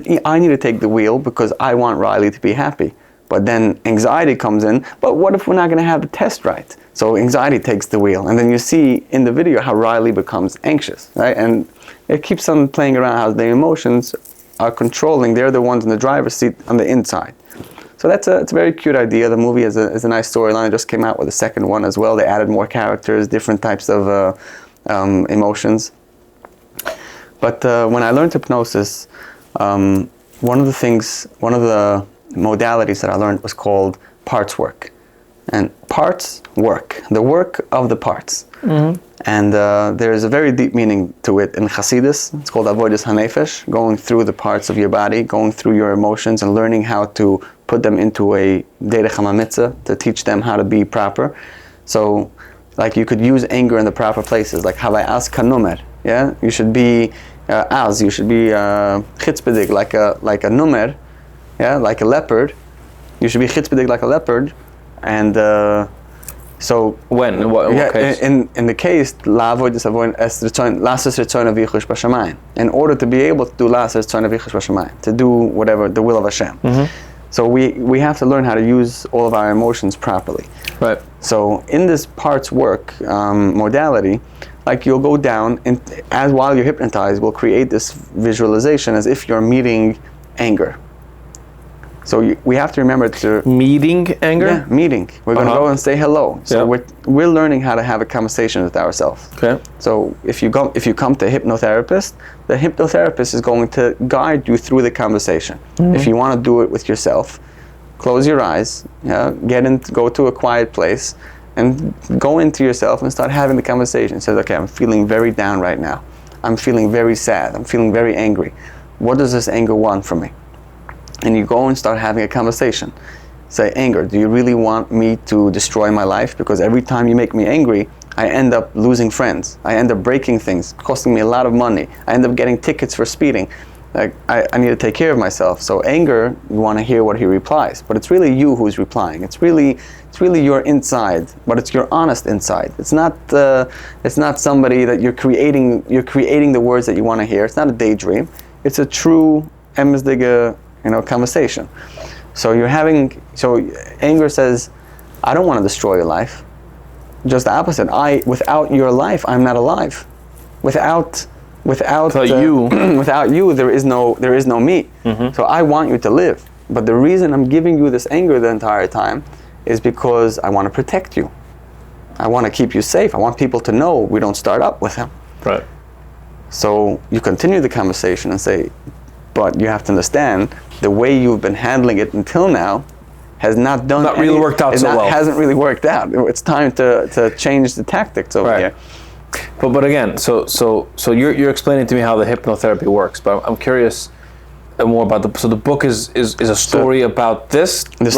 A: to take the wheel because I want Riley to be happy. But then anxiety comes in, but what if we're not going to have the test right? So anxiety takes the wheel. And then you see in the video how Riley becomes anxious, right? And it keeps on playing around how the emotions are controlling. They're the ones in the driver's seat on the inside. So it's a very cute idea. The movie is a nice storyline. It just came out with a second one as well. They added more characters, different types of emotions. But when I learned hypnosis, one of the modalities that I learned was called parts work. And parts work, the work of the parts. Mm-hmm. And there is a very deep meaning to it in Hasidus. It's called Avodas HaNefesh, going through the parts of your body, going through your emotions and learning how to put them into a derech hamamitza, to teach them how to be proper. So, like you could use anger in the proper places, like Havai Az Kanumer, yeah? You should be you should be chitzpedig, like a numer, yeah, like a leopard. You should be chitzpedig like a leopard, and so
B: when in what case?
A: In the case in order to be able to do to do whatever the will of Hashem. Mm-hmm. So we have to learn how to use all of our emotions properly.
B: Right.
A: So in this parts work modality, like you'll go down and while you're hypnotized, we'll create this visualization as if you're meeting anger. So we have to remember to
B: meeting anger.
A: Yeah, meeting. We're going to go and say hello. So we're learning how to have a conversation with ourselves. Okay. So if you come to a hypnotherapist, the hypnotherapist is going to guide you through the conversation. Mm-hmm. If you want to do it with yourself, close your eyes. Go to a quiet place, and go into yourself and start having the conversation. Says, okay, I'm feeling very down right now. I'm feeling very sad. I'm feeling very angry. What does this anger want from me? And you go and start having a conversation. Say, anger, do you really want me to destroy my life? Because every time you make me angry, I end up losing friends. I end up breaking things, costing me a lot of money. I end up getting tickets for speeding. Like, I need to take care of myself. So anger, you want to hear what he replies. But it's really you who's replying. It's really your inside, but it's your honest inside. It's not somebody that you're creating the words that you want to hear. It's not a daydream. It's a true emesdige, conversation. So anger says, I don't want to destroy your life. Just the opposite. Without your life, I'm not alive. Without you, there is no me. Mm-hmm. So I want you to live. But the reason I'm giving you this anger the entire time is because I want to protect you. I want to keep you safe. I want people to know we don't start up with him. Right. So you continue the conversation and say, but you have to understand the way you've been handling it until now has not really worked out so well. It hasn't really worked out. It's time to change the tactics over here.
B: But again, so you're explaining to me how the hypnotherapy works, but I'm curious more about the book is a story about this.
A: It's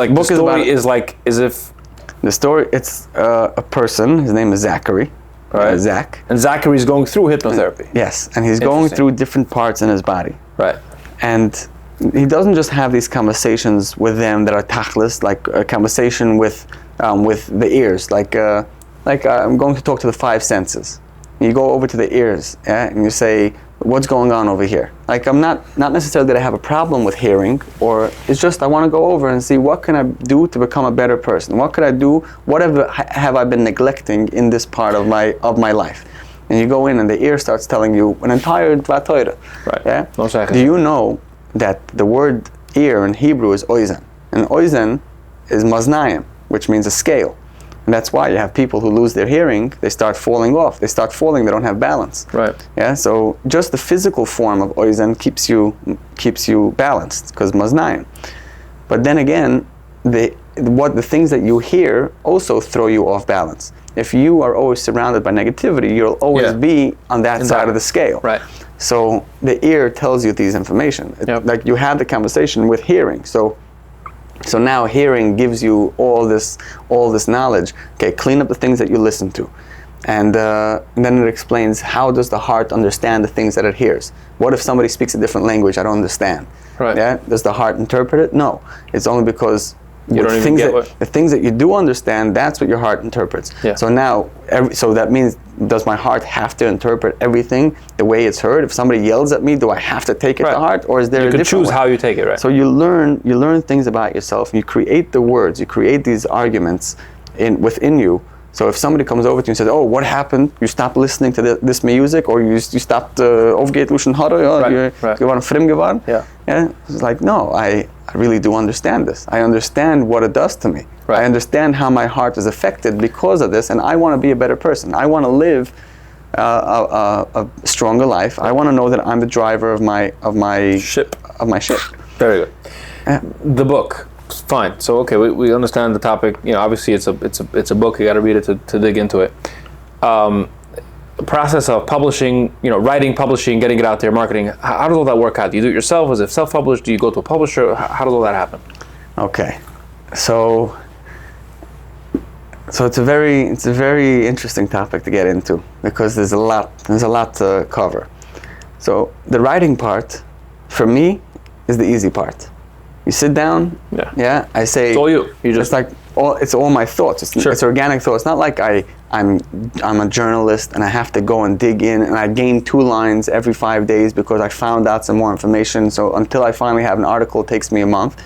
A: a person. His name is Zachary. Right. Zach.
B: And Zachary's going through hypnotherapy.
A: Yes, and he's going through different parts in his body. Right. And he doesn't just have these conversations with them that are tachlis, like a conversation with the ears, like I'm going to talk to the 5 senses. You go over to the ears, and you say, what's going on over here? Like, I'm not necessarily that I have a problem with hearing, or it's just I want to go over and see what can I do to become a better person. What could I do? What have I been neglecting in this part of my life? And you go in, and the ear starts telling you an entire Dvatoira. Right. Yeah. Do you know that the word ear in Hebrew is oizen, and oizen is maznayim, which means a scale. And that's why you have people who lose their hearing, they start falling off. They start falling, they don't have balance. Right. Yeah, so just the physical form of oizen keeps you balanced, because maznayim. But then again, the things that you hear also throw you off balance. If you are always surrounded by negativity, you'll always be on that side of the scale. Right. So the ear tells you these information. Like you have the conversation with hearing. So now hearing gives you all this knowledge. Okay, clean up the things that you listen to. And then it explains, how does the heart understand the things that it hears? What if somebody speaks a different language I don't understand?
B: Right.
A: Yeah. Does the heart interpret it? No. It's only because
B: You don't even get
A: the things that you do understand, that's what your heart interprets.
B: Yeah.
A: So now, so that means, does my heart have to interpret everything the way it's heard? If somebody yells at me, do I have to take it to heart, or is there a different way?
B: You can choose how you take it, right?
A: So you learn things about yourself. You create the words. You create these arguments within you. So if somebody comes over to you and says, "Oh, what happened? You stopped listening to this music, or you stopped aufgeht luschen harder, you waren fremd geworden?" Yeah. It's like, no, I really do understand this. I understand what it does to me.
B: Right.
A: I understand how my heart is affected because of this, and I want to be a better person. I want to live a stronger life. I want to know that I'm the driver of my
B: ship. Very good. The book. Fine. So okay, we understand the topic. You know, obviously it's a book. You got to read it to dig into it. The process of publishing, writing, publishing, getting it out there, marketing. How does all that work out? Do you do it yourself? Is it self-published? Do you go to a publisher? How does all that happen?
A: Okay, so it's a very interesting topic to get into, because there's a lot to cover. So the writing part, for me, is the easy part. You sit down. Yeah. I say.
B: It's all you.
A: It's like it's all my thoughts. It's organic thoughts. It's not like I'm a journalist and I have to go and dig in and I gain 2 lines every 5 days because I found out some more information. So until I finally have an article, it takes me a month.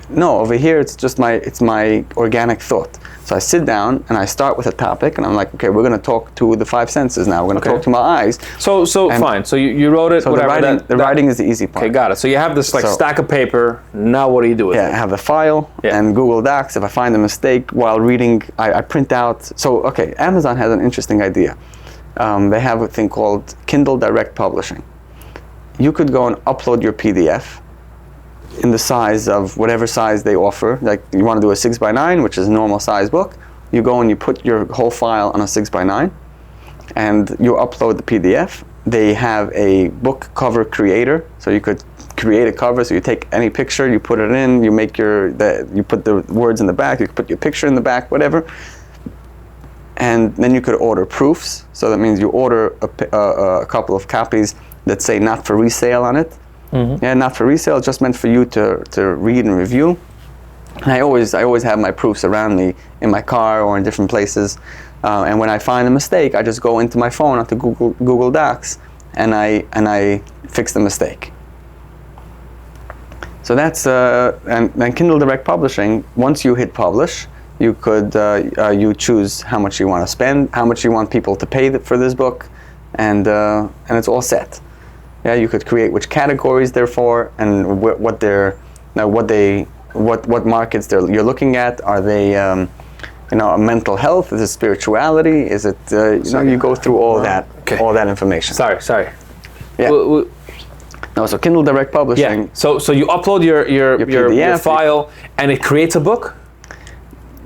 A: No, over here it's just my organic thought. So I sit down and I start with a topic and I'm like, okay, we're going to talk to the 5 senses now. We're going to talk to my eyes.
B: So fine. So you wrote it.
A: So
B: whatever.
A: the writing is the easy part.
B: Okay, got it. So you have this stack of paper. Now what do you do with it?
A: I have a file and Google Docs. If I find a mistake while reading, I print out. So okay, Amazon has an interesting idea. They have a thing called Kindle Direct Publishing. You could go and upload your PDF in the size of whatever size they offer. Like you want to do a 6x9, which is a normal size book. You go and you put your whole file on a 6x9 and you upload the PDF. They have a book cover creator, so you could create a cover. So you take any picture, you put it in, you make you put the words in the back, you could put your picture in the back, whatever. And then you could order proofs. So that means you order a couple of copies that say not for resale on it. Mm-hmm. Yeah, not for resale, just meant for you to read and review. And I always have my proofs around me in my car or in different places. And when I find a mistake, I just go into my phone, onto Google Docs, and I fix the mistake. So that's and Kindle Direct Publishing. Once you hit publish, you could you choose how much you want to spend, how much you want people to pay for this book, and it's all set. Yeah, you could create which categories they're for and what markets you're looking at. Are they mental health? Is it spirituality? Is it you go through all that information.
B: Sorry.
A: Yeah. No, so Kindle Direct Publishing.
B: Yeah. So you upload your file and it creates a book.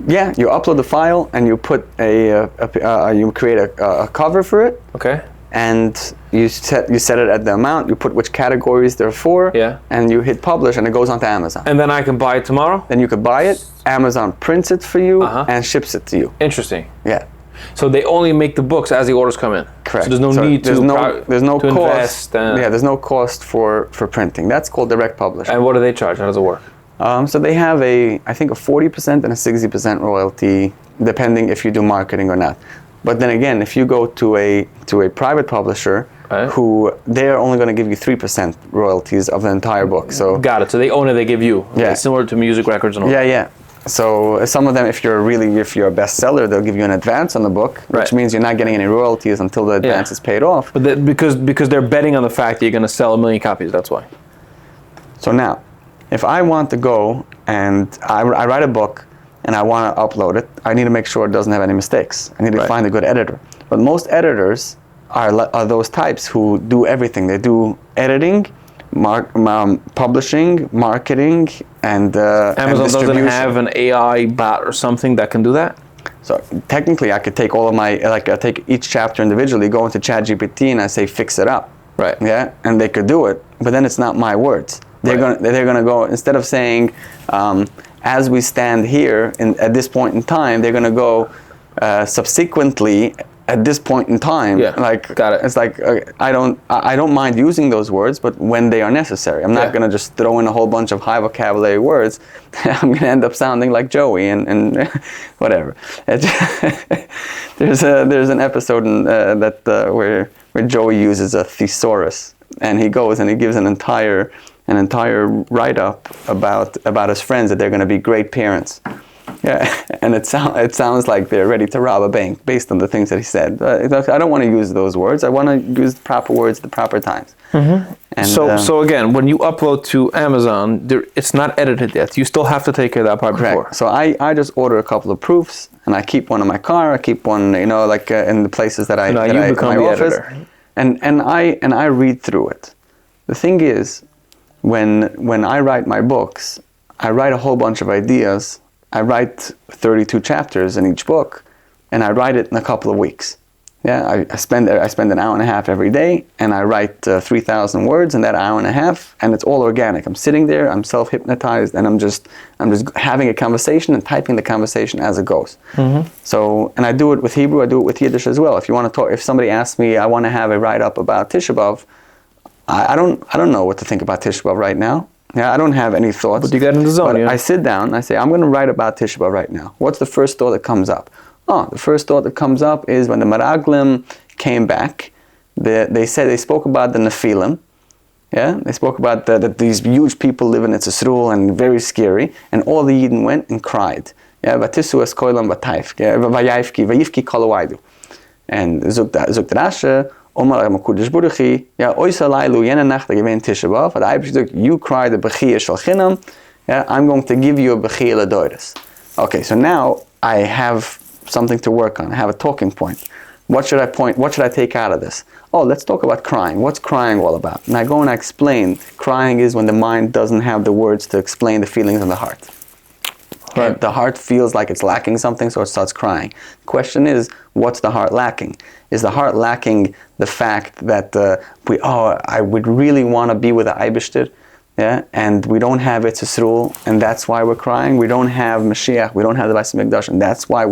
A: Yeah, you upload the file and you put you create a cover for it.
B: Okay.
A: And you set it at the amount. You put which categories they're for.
B: Yeah.
A: And you hit publish, and it goes onto Amazon.
B: And then I can buy it tomorrow.
A: Then you could buy it. Amazon prints it for you and ships it to you.
B: Interesting.
A: Yeah.
B: So they only make the books as the orders come in.
A: Correct.
B: So there's no need
A: there's no
B: to
A: cost.
B: invest.
A: There's no cost for printing. That's called direct publishing.
B: And what do they charge? How does it work?
A: So they have I think a 40% and a 60% royalty, depending if you do marketing or not. But then again, if you go to a private publisher, who they're only going to give you 3% royalties of the entire book. So
B: got it. So they own it. They give you. Okay,
A: yeah.
B: Similar to music records and all.
A: Yeah. So some of them, if you're a bestseller, they'll give you an advance on the book, which means you're not getting any royalties until the advance is paid off.
B: But because they're betting on the fact that you're going to sell 1 million copies. That's why.
A: So now, if I want to go and I write a book and I want to upload it, I need to make sure it doesn't have any mistakes. I need to find a good editor. But most editors are those types who do everything. They do editing, publishing, marketing, and
B: Amazon doesn't have an AI bot or something that can do that?
A: So technically, I could take all of I take each chapter individually, go into ChatGPT, and I say fix it up.
B: Right.
A: Yeah, and they could do it, but then it's not my words. They're gonna go, instead of saying, as we stand here at this point in time, they're gonna go subsequently at this point in time,
B: got it.
A: it's like I don't mind using those words, but when they are necessary, I'm not gonna just throw in a whole bunch of high vocabulary words. I'm gonna end up sounding like Joey and whatever. There's an episode where Joey uses a thesaurus, and he goes and he gives an entire write-up about his friends, that they're going to be great parents. Yeah, and it sounds like they're ready to rob a bank based on the things that he said. I don't want to use those words. I want to use the proper words at the proper times.
B: Mm-hmm. And so again, when you upload to Amazon, it's not edited yet. You still have to take care of that part before.
A: So I just order a couple of proofs, and I keep one in my car. I keep one, in the places that I
B: become the
A: office,
B: editor.
A: And I read through it. The thing is, when I write my books, I write a whole bunch of ideas. I write 32 chapters in each book, and I write it in a couple of weeks. Yeah, I spend an hour and a half every day, and I write 3,000 words in that hour and a half, and it's all organic. I'm sitting there, I'm self-hypnotized, and I'm just having a conversation and typing the conversation as it goes. Mm-hmm. So, and I do it with Hebrew, I do it with Yiddish as well. If you want to talk, if somebody asks me, I want to have a write-up about Tisha B'Av, I don't know what to think about Tisha B'Av right now. Yeah, I don't have any thoughts.
B: But you get in the zone,
A: I sit down, I say, I'm going to write about Tisha B'Av right now. What's the first thought that comes up? Oh, the first thought that comes up is when the Meraglim came back, they spoke about the Nephilim. Yeah, they spoke about that these huge people live in Etzisrul and very scary, and all the Yidden went and cried. Yeah, Vatisu es koilam v'taif, vayivki kolowaidu. And Zuta Rasha, Omar HaKadosh Baruch Hu, yeah, Oisa Lailu Yena Nacht Gevein Tisha B'Av, but you cry the Bechiyah Shel Chinam, yeah, I'm going to give you a Bechiyah L'Doros. Okay, so now I have something to work on. I have a talking point. What should I take out of this? Oh, let's talk about crying. What's crying all about? And I go and I explain, crying is when the mind doesn't have the words to explain the feelings in the heart. Right. The heart feels like it's lacking something, so it starts crying. The question is, what's the heart lacking? Is the heart lacking the fact that I would really want to be with the Eibishter, yeah, and we don't have Etzisrul, and that's why we're crying. We don't have Mashiach, we don't have the Beis Hamikdash, and that's why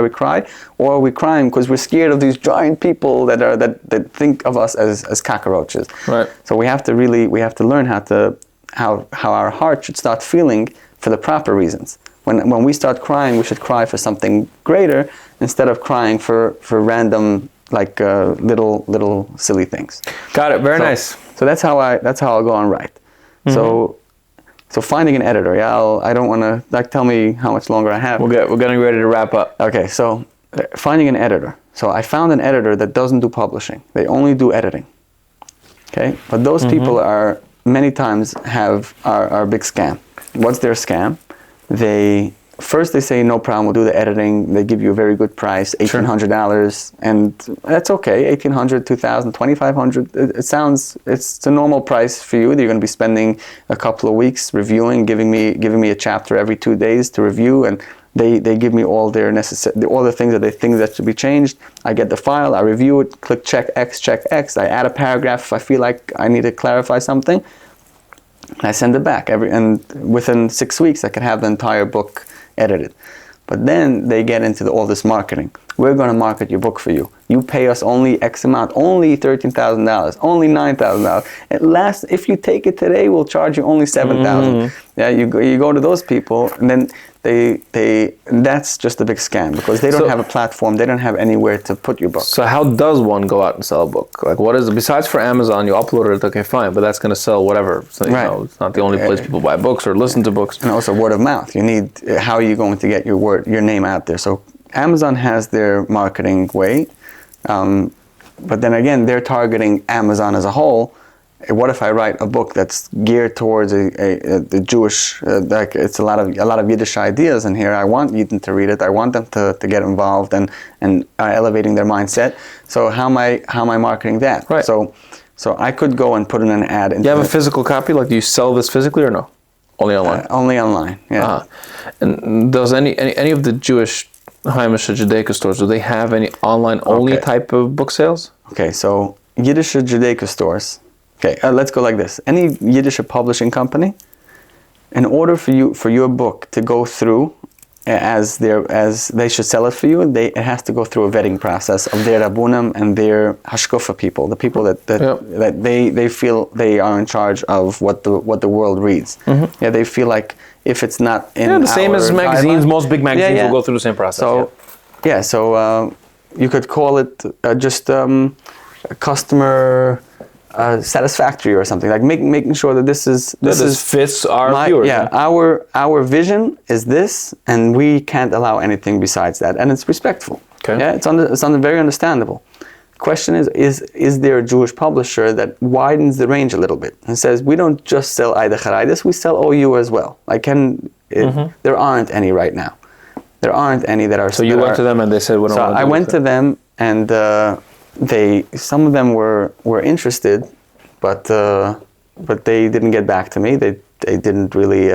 A: we cry. Or are we crying because we're scared of these giant people that think of us as cockroaches. Right. So we have to learn how our heart should start feeling for the proper reasons. When we start crying, we should cry for something greater instead of crying for random little silly things.
B: Got it. Very nice.
A: So that's how I'll go and write. Mm-hmm. So finding an editor. Yeah, I don't want to tell me how much longer I have.
B: We're getting ready to wrap up.
A: Okay. So finding an editor. So I found an editor that doesn't do publishing. They only do editing. Okay. But those people are many times are a big scam. What's their scam? They say no problem, we'll do the editing. They give you a very good price, $1,800, and that's okay. $1,800, $2,000, $2,500. It's a normal price for you. You're going to be spending a couple of weeks reviewing, giving me a chapter every 2 days to review, and they give me all the things that they think that should be changed. I get the file, I review it, click check X. I add a paragraph if I feel like I need to clarify something. I send it back and within 6 weeks I can have the entire book edited. But then they get into all this marketing. We're going to market your book for you. You pay us only X amount, only $13,000, only $9,000. At last, if you take it today, we'll charge you only $7,000. Yeah, you go to those people, and then that's just a big scam because they don't have a platform. They don't have anywhere to put your book.
B: So how does one go out and sell a book? Like, what is it? Besides for Amazon, you upload it, okay, fine, but that's going to sell whatever. So, it's not the only place people buy books or listen to books.
A: And also word of mouth. How are you going to get your name out there? So Amazon has their marketing way, but then again, they're targeting Amazon as a whole. What if I write a book that's geared towards the Jewish, it's a lot of Yiddish ideas in here. I want Yidden to read it. I want them to get involved and elevating their mindset. So how am I marketing that? Right. So I could go and put in an ad.
B: Do you have a physical copy? Like, do you sell this physically or no? Only online.
A: Only online. Yeah.
B: Uh-huh. And does any of the Jewish Heimische Judaica stores, do they have any online only type of book sales?
A: Okay. So Yiddish Judaica stores. Okay, let's go like this. Any Yiddish publishing company, in order for your book to go through as they should sell it for you, it has to go through a vetting process of their rabunim and their hashkofa people, the people that they feel they are in charge of what the world reads. Mm-hmm. Yeah, they feel like if it's not in
B: the same as magazines, most big magazines will go through the same process.
A: So you could call it just customer satisfactory or something, like making sure that this
B: fits our viewers.
A: Yeah, our vision is this, and we can't allow anything besides that, and it's respectful.
B: Okay.
A: Yeah, it's very understandable. Question is there a Jewish publisher that widens the range a little bit and says we don't just sell Aida Charaidis, we sell OU as well? There aren't any right now. There aren't any that are.
B: So you went to them and they said, "We don't want to do it."
A: I went to them and some of them were interested, but they didn't get back to me. They didn't really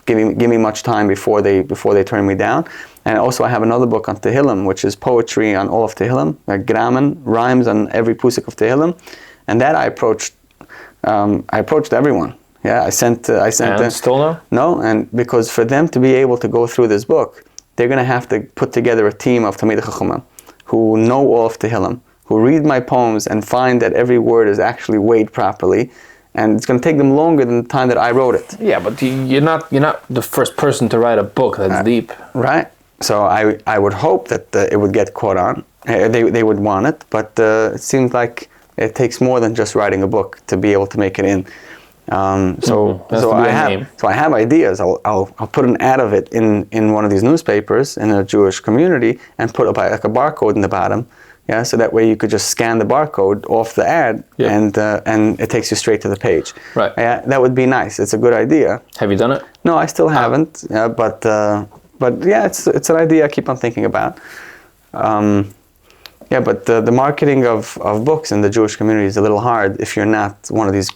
A: give me much time before they turned me down. And also I have another book on Tehillim, which is poetry on all of Tehillim, like grammar, rhymes on every pusik of Tehillim, and that I approached everyone. Yeah, I sent them.
B: Still no?
A: No, and because for them to be able to go through this book, they're going to have to put together a team of Talmidei Chachamim who know all of Tehillim, who read my poems and find that every word is actually weighed properly, and it's going to take them longer than the time that I wrote it.
B: Yeah, but you're not the first person to write a book that's deep.
A: Right. So I would hope that it would get caught on. They would want it, but it seems like it takes more than just writing a book to be able to make it in. So I have ideas. I'll put an ad of it in one of these newspapers in a Jewish community and put like a barcode in the bottom. Yeah, so that way you could just scan the barcode off the ad, and it takes you straight to the page.
B: Right.
A: Yeah, that would be nice. It's a good idea.
B: Have you done it?
A: No, I still haven't. But yeah, it's an idea I keep on thinking about. But the marketing of books in the Jewish community is a little hard if you're not one of these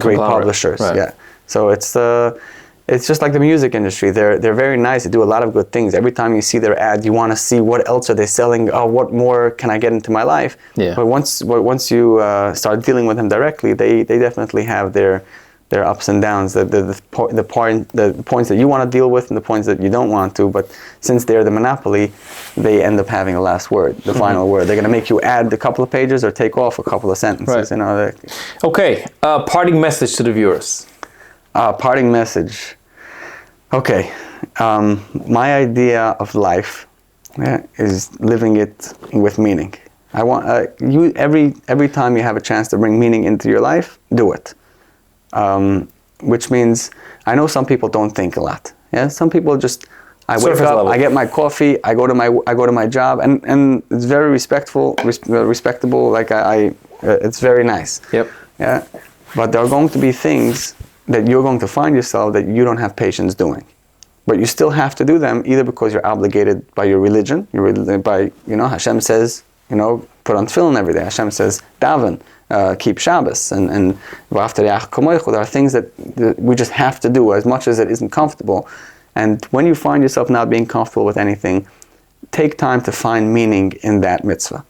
A: great publishers.
B: Right.
A: Yeah, so it's just like the music industry. They're very nice. They do a lot of good things. Every time you see their ad, you want to see what else are they selling. Oh, what more can I get into my life?
B: Yeah.
A: But once you start dealing with them directly, they definitely have their ups and downs, the points that you want to deal with and the points that you don't want to. But since they're the monopoly, they end up having a last word, the final word. They're going to make you add a couple of pages or take off a couple of sentences.
B: Right. Okay, parting message to the viewers.
A: Parting message. Okay, my idea of life is living it with meaning. I want you every time you have a chance to bring meaning into your life, do it. Which means I know some people don't think a lot. Yeah, some people just I wake up, I get my coffee, I go to my job, and it's very respectable. Like it's very nice.
B: Yep.
A: Yeah, but there are going to be things that you're going to find yourself that you don't have patience doing, but you still have to do them either because you're obligated by your religion. By Hashem says put on tefillin every day. Hashem says daven. Keep Shabbos and there are things that we just have to do as much as it isn't comfortable. And when you find yourself not being comfortable with anything, take time to find meaning in that mitzvah.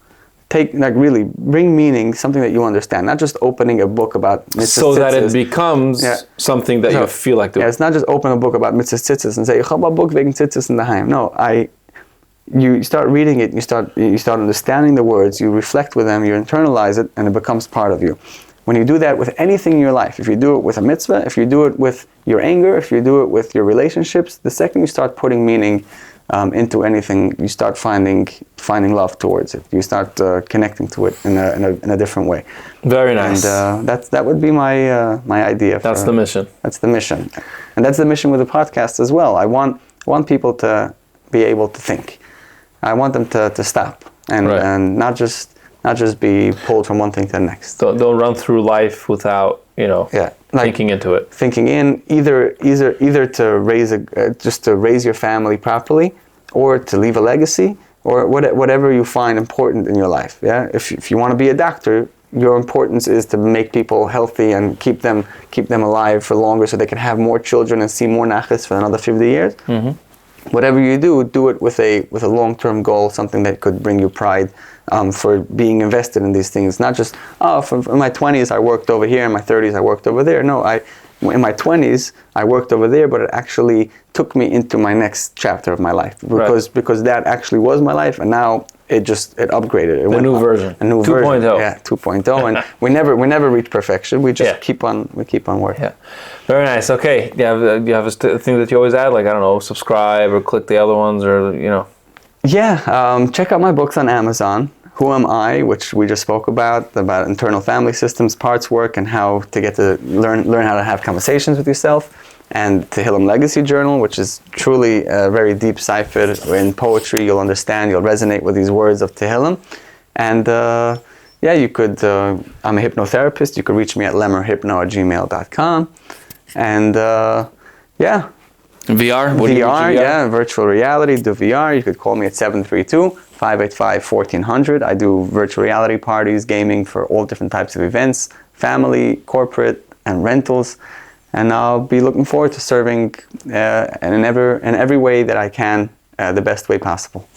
A: Really bring meaning, something that you understand, not just opening a book about mitzvah
B: so that it becomes something that you feel like doing.
A: Yeah, it's not just open a book about mitzvah tzitzis and say ich habe a book wegen tzitzis in the Heim. No, you start reading it, you start understanding the words, you reflect with them, you internalize it, and it becomes part of you. When you do that with anything in your life, if you do it with a mitzvah, if you do it with your anger, if you do it with your relationships, the second you start putting meaning into anything, you start finding love towards it. You start connecting to it in a different way.
B: Very nice.
A: And that would be my idea.
B: That's the mission.
A: That's the mission, and that's the mission with the podcast as well. I want people to be able to think. I want them to stop and not just be pulled from one thing to the next.
B: Don't run through life without thinking into it.
A: Thinking in either to raise your family properly, or to leave a legacy, or whatever you find important in your life. Yeah, if you want to be a doctor, your importance is to make people healthy and keep them alive for longer, so they can have more children and see more nachas for another 50 years. Mm-hmm. Whatever you do it with a long-term goal, something that could bring you pride for being invested in these things. Not just, in my 20s I worked over here, in my 30s I worked over there. No, in my 20s, I worked over there, but it actually took me into my next chapter of my life because that actually was my life, and now it upgraded. It
B: went new version.
A: A new
B: 2.0.
A: version. Yeah, 2.0, and we never reach perfection. We just keep on working.
B: Yeah, very nice. Okay, do you have a thing that you always add, like, I don't know, subscribe or click the other ones, or
A: Yeah, check out my books on Amazon. Who Am I, which we just spoke about internal family systems, parts work, and how to get to learn how to have conversations with yourself. And Tehillim Legacy Journal, which is truly a very deep cipher in poetry. You'll understand, you'll resonate with these words of Tehillim. And you could, I'm a hypnotherapist. You could reach me at LemmerHypno@gmail.com. And
B: VR?
A: VR, virtual reality, DuVR. You could call me at 732-585-1400. I do virtual reality parties, gaming for all different types of events, family, corporate, and rentals. And I'll be looking forward to serving in every way that I can, the best way possible.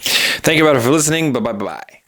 B: Thank you, brother, for listening. Bye-bye.